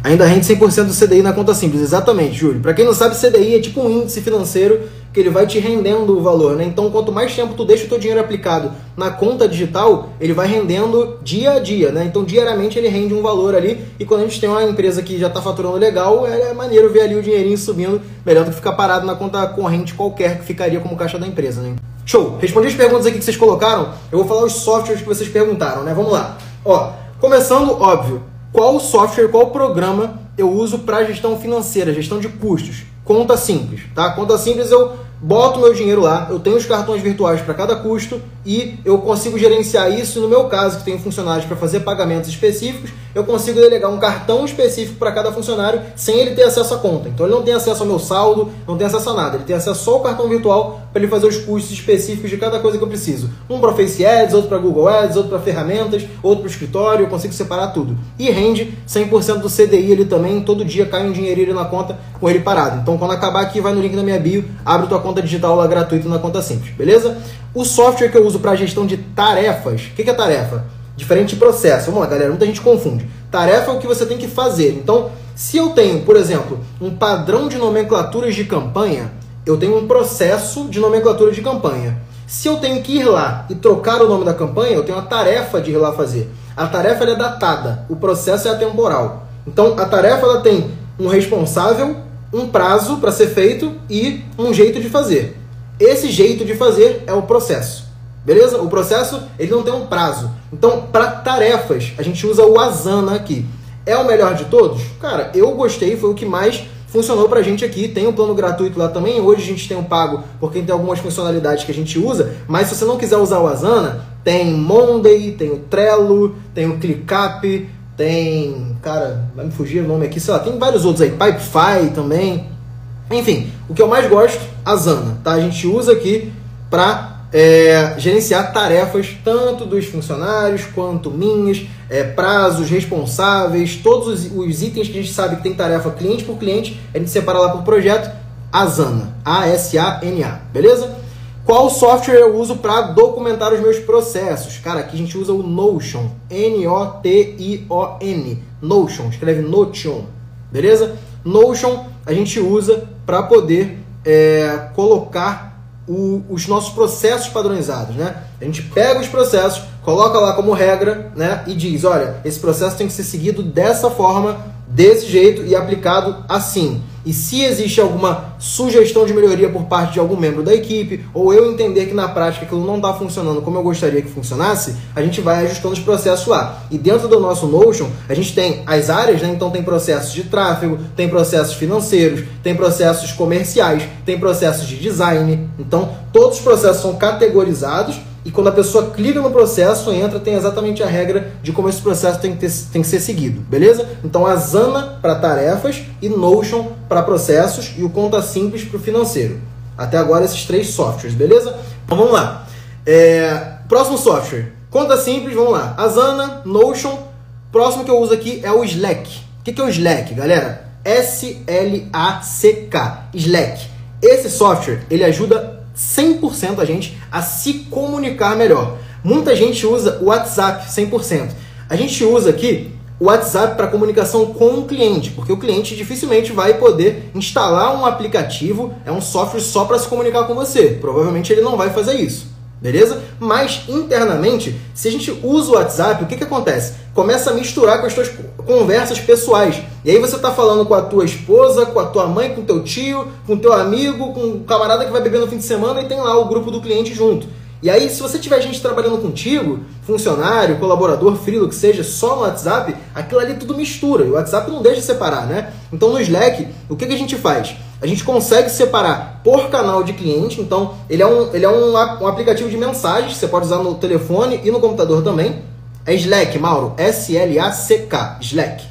[SPEAKER 1] Ainda rende 100% do CDI na conta simples. Exatamente, Júlio. Para quem não sabe, CDI é tipo um índice financeiro que ele vai te rendendo o valor, né? Então, quanto mais tempo tu deixa o teu dinheiro aplicado na conta digital, ele vai rendendo dia a dia, né? Então, diariamente ele rende um valor ali, e quando a gente tem uma empresa que já está faturando legal, é maneiro ver ali o dinheirinho subindo, melhor do que ficar parado na conta corrente qualquer que ficaria como caixa da empresa, né? Show! Respondi as perguntas aqui que vocês colocaram, eu vou falar os softwares que vocês perguntaram, né? Vamos lá. Ó, começando, óbvio, qual software, qual programa eu uso para gestão financeira, gestão de custos? Conta simples, tá? Conta simples, eu boto meu dinheiro lá, eu tenho os cartões virtuais para cada custo e eu consigo gerenciar isso. No meu caso, que tenho funcionários para fazer pagamentos específicos, eu consigo delegar um cartão específico para cada funcionário sem ele ter acesso à conta. Então ele não tem acesso ao meu saldo, não tem acesso a nada, ele tem acesso só ao cartão virtual para ele fazer os custos específicos de cada coisa que eu preciso. Um para Face Ads, outro para Google Ads, outro para ferramentas, outro para o escritório, eu consigo separar tudo. E rende 100% do CDI ele também, todo dia cai um dinheirinho na conta com ele parado. Então quando acabar aqui, vai no link da minha bio, abre tua conta digital lá gratuito na conta simples, beleza? O software que eu uso para gestão de tarefas, o que é tarefa? Diferente de processo. Vamos lá, galera, muita gente confunde. Tarefa é o que você tem que fazer. Então, se eu tenho, por exemplo, um padrão de nomenclaturas de campanha, eu tenho um processo de nomenclatura de campanha. Se eu tenho que ir lá e trocar o nome da campanha, eu tenho a tarefa de ir lá fazer. A tarefa ela é datada, o processo é atemporal. Então, a tarefa ela tem um responsável, um prazo para ser feito e um jeito de fazer. Esse jeito de fazer é o processo. Beleza? O processo, ele não tem um prazo. Então, para tarefas, a gente usa o Asana aqui. É o melhor de todos? Cara, eu gostei, foi o que mais funcionou pra gente aqui. Tem um plano gratuito lá também. Hoje a gente tem um pago, porque tem algumas funcionalidades que a gente usa. Mas se você não quiser usar o Asana, tem Monday, tem o Trello, tem o ClickUp, tem... Cara, vai me fugir o nome aqui, sei lá, tem vários outros aí. Pipefy também. Enfim, o que eu mais gosto, Asana, tá? A gente usa aqui para gerenciar tarefas tanto dos funcionários quanto minhas, prazos, responsáveis, todos os itens que a gente sabe que tem tarefa cliente por cliente, a gente separa lá por projeto. Asana, A-S-A-N-A, beleza? Qual software eu uso para documentar os meus processos? Cara, aqui a gente usa o Notion, N-O-T-I-O-N, Notion, escreve Notion, beleza? Notion a gente usa para poder colocar os nossos processos padronizados, né? A gente pega os processos, coloca lá como regra, né? E diz, olha, esse processo tem que ser seguido dessa forma, desse jeito e aplicado assim. E se existe alguma sugestão de melhoria por parte de algum membro da equipe, ou eu entender que na prática aquilo não está funcionando como eu gostaria que funcionasse, a gente vai ajustando os processos lá. E dentro do nosso Notion, a gente tem as áreas, né? Então tem processos de tráfego, tem processos financeiros, tem processos comerciais, tem processos de design. Então todos os processos são categorizados e quando a pessoa clica no processo, entra, tem exatamente a regra de como esse processo tem que ser seguido, beleza? Então, Asana para tarefas e Notion para processos e o Conta Simples para o financeiro. Até agora, esses 3 softwares, beleza? Então, vamos lá. Próximo software, Conta Simples, vamos lá. Asana, Notion. Próximo que eu uso aqui é o Slack. O que é o Slack, galera? S-L-A-C-K, Slack. Esse software, ele ajuda 100% a gente a se comunicar melhor. Muita gente usa o WhatsApp 100%. A gente usa aqui o WhatsApp para comunicação com o cliente, porque o cliente dificilmente vai poder instalar um aplicativo, é um software só para se comunicar com você. Provavelmente ele não vai fazer isso, beleza? Mas internamente, se a gente usa o WhatsApp, o que acontece? Começa a misturar com as suas conversas pessoais. E aí você está falando com a tua esposa, com a tua mãe, com o teu tio, com o teu amigo, com o camarada que vai beber no fim de semana e tem lá o grupo do cliente junto. E aí, se você tiver gente trabalhando contigo, funcionário, colaborador, freelo, que seja, só no WhatsApp, aquilo ali tudo mistura. E o WhatsApp não deixa separar, né? Então, no Slack, o que a gente faz? A gente consegue separar por canal de cliente. Então, ele é um aplicativo de mensagens, você pode usar no telefone e no computador também. É Slack, Mauro. S-L-A-C-K, Slack.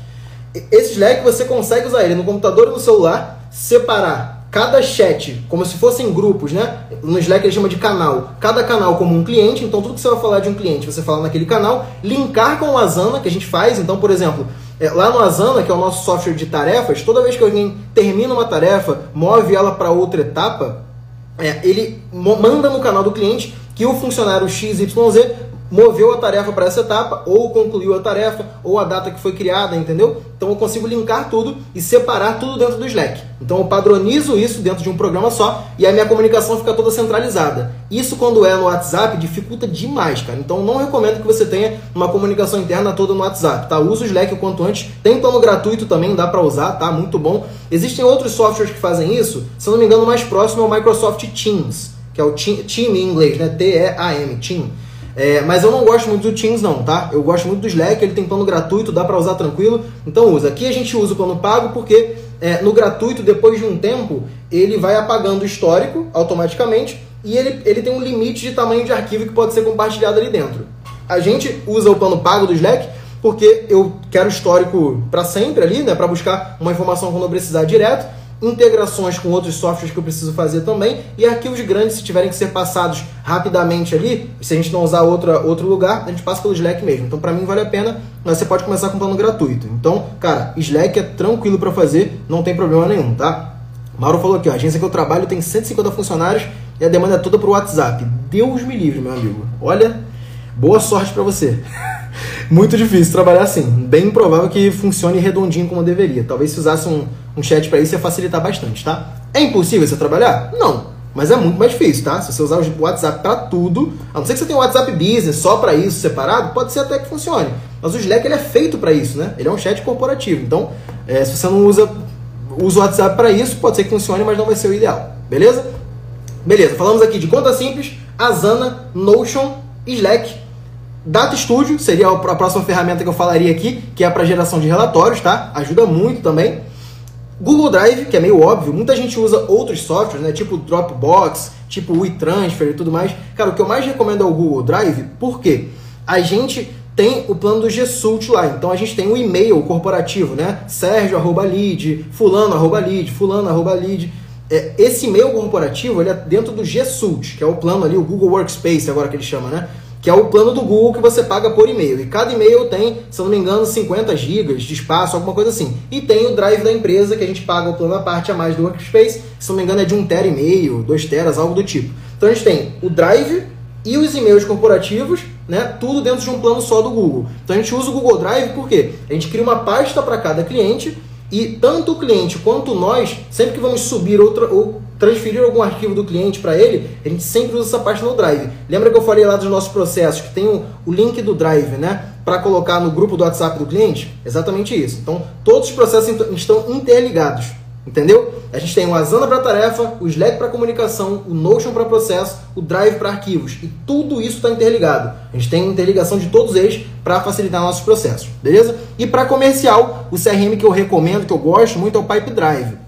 [SPEAKER 1] Esse Slack, você consegue usar ele no computador e no celular, separar cada chat como se fossem grupos, né? No Slack ele chama de canal. Cada canal como um cliente, então tudo que você vai falar de um cliente, você fala naquele canal. Linkar com o Asana, que a gente faz. Então, por exemplo, lá no Asana, que é o nosso software de tarefas, toda vez que alguém termina uma tarefa, move ela para outra etapa, ele manda no canal do cliente que o funcionário XYZ moveu a tarefa para essa etapa, ou concluiu a tarefa, ou a data que foi criada, entendeu? Então eu consigo linkar tudo e separar tudo dentro do Slack. Então eu padronizo isso dentro de um programa só e a minha comunicação fica toda centralizada. Isso quando é no WhatsApp dificulta demais, cara. Então não recomendo que você tenha uma comunicação interna toda no WhatsApp, tá? Usa o Slack o quanto antes. Tem plano gratuito também, dá para usar, tá? Muito bom. Existem outros softwares que fazem isso. Se eu não me engano, o mais próximo é o Microsoft Teams, que é o Team em inglês, né? T-E-A-M, Team. Mas eu não gosto muito do Teams não, tá? Eu gosto muito do Slack, ele tem plano gratuito, dá pra usar tranquilo, então usa. Aqui a gente usa o plano pago porque no gratuito, depois de um tempo, ele vai apagando o histórico automaticamente e ele tem um limite de tamanho de arquivo que pode ser compartilhado ali dentro. A gente usa o plano pago do Slack porque eu quero histórico para sempre ali, né? Para buscar uma informação quando eu precisar direto. Integrações com outros softwares que eu preciso fazer também, e arquivos grandes, se tiverem que ser passados rapidamente ali, se a gente não usar outro lugar, a gente passa pelo Slack mesmo. Então, para mim, vale a pena, mas você pode começar com plano gratuito. Então, cara, Slack é tranquilo para fazer, não tem problema nenhum, tá? Mauro falou aqui, ó, a agência que eu trabalho tem 150 funcionários e a demanda é toda pro WhatsApp. Deus me livre, meu amigo. Olha, boa sorte para você. Muito difícil trabalhar assim. Bem improvável que funcione redondinho como deveria. Talvez se usasse um chat para isso ia facilitar bastante, tá? É impossível você trabalhar? Não. Mas é muito mais difícil, tá? Se você usar o WhatsApp para tudo, a não ser que você tenha um WhatsApp Business só para isso, separado, pode ser até que funcione. Mas o Slack ele é feito para isso, né? Ele é um chat corporativo. Então, se você não usa o WhatsApp para isso, pode ser que funcione, mas não vai ser o ideal. Beleza? Beleza. Falamos aqui de Conta Simples, Asana, Notion, Slack. Data Studio seria a próxima ferramenta que eu falaria aqui, que é para geração de relatórios, tá? Ajuda muito também. Google Drive, que é meio óbvio, muita gente usa outros softwares, né? Tipo Dropbox, tipo WeTransfer e tudo mais. Cara, o que eu mais recomendo é o Google Drive, porque a gente tem o plano do G Suite lá, então a gente tem o e-mail corporativo, né? Sergio@lead, fulano@lead, fulano@lead. Esse e-mail corporativo, ele é dentro do G Suite, que é o plano ali, o Google Workspace agora que ele chama, né? Que é o plano do Google que você paga por e-mail. E cada e-mail tem, se eu não me engano, 50 GB de espaço, alguma coisa assim. E tem o Drive da empresa, que a gente paga o plano à parte a mais do Workspace. Se não me engano, é de 1,5 TB, 2 TB, algo do tipo. Então a gente tem o Drive e os e-mails corporativos, né? Tudo dentro de um plano só do Google. Então a gente usa o Google Drive porque a gente cria uma pasta para cada cliente e tanto o cliente quanto nós, sempre que vamos subir ou transferir algum arquivo do cliente para ele, a gente sempre usa essa pasta no Drive. Lembra que eu falei lá dos nossos processos, que tem o link do Drive, né? Para colocar no grupo do WhatsApp do cliente? Exatamente isso. Então, todos os processos estão interligados, entendeu? A gente tem o Asana para tarefa, o Slack para comunicação, o Notion para processo, o Drive para arquivos. E tudo isso está interligado. A gente tem interligação de todos eles para facilitar nossos processos, beleza? E para comercial, o CRM que eu recomendo, que eu gosto muito, é o Pipe Drive.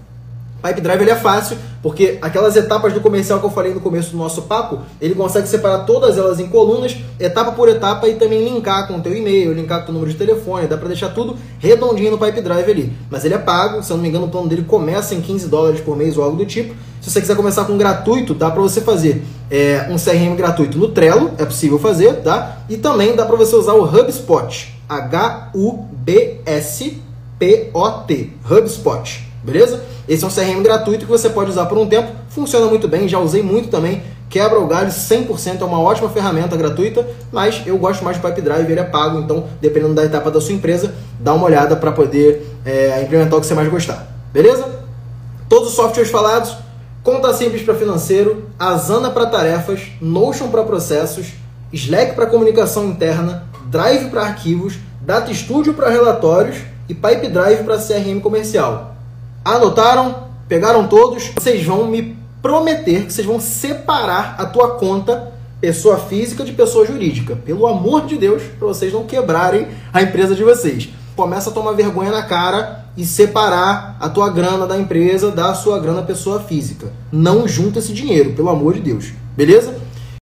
[SPEAKER 1] Pipedrive ele é fácil, porque aquelas etapas do comercial que eu falei no começo do nosso papo, ele consegue separar todas elas em colunas, etapa por etapa, e também linkar com o teu e-mail, linkar com o teu número de telefone, dá pra deixar tudo redondinho no Pipedrive ali. Mas ele é pago, se eu não me engano o plano dele começa em $15 por mês ou algo do tipo. Se você quiser começar com gratuito, dá pra você fazer um CRM gratuito no Trello, é possível fazer, tá? E também dá pra você usar o HubSpot, HUBSPOT, HubSpot, beleza? Esse é um CRM gratuito que você pode usar por um tempo, funciona muito bem, já usei muito também, quebra o galho 100%, é uma ótima ferramenta gratuita, mas eu gosto mais de Pipedrive, ele é pago, então dependendo da etapa da sua empresa, dá uma olhada para poder implementar o que você mais gostar, beleza? Todos os softwares falados, Conta Simples para financeiro, Asana para tarefas, Notion para processos, Slack para comunicação interna, Drive para arquivos, Data Studio para relatórios e Pipedrive para CRM comercial. Anotaram? Pegaram todos? Vocês vão me prometer que vocês vão separar a tua conta pessoa física de pessoa jurídica. Pelo amor de Deus, para vocês não quebrarem a empresa de vocês. Começa a tomar vergonha na cara e separar a tua grana da empresa da sua grana pessoa física. Não junta esse dinheiro, pelo amor de Deus. Beleza?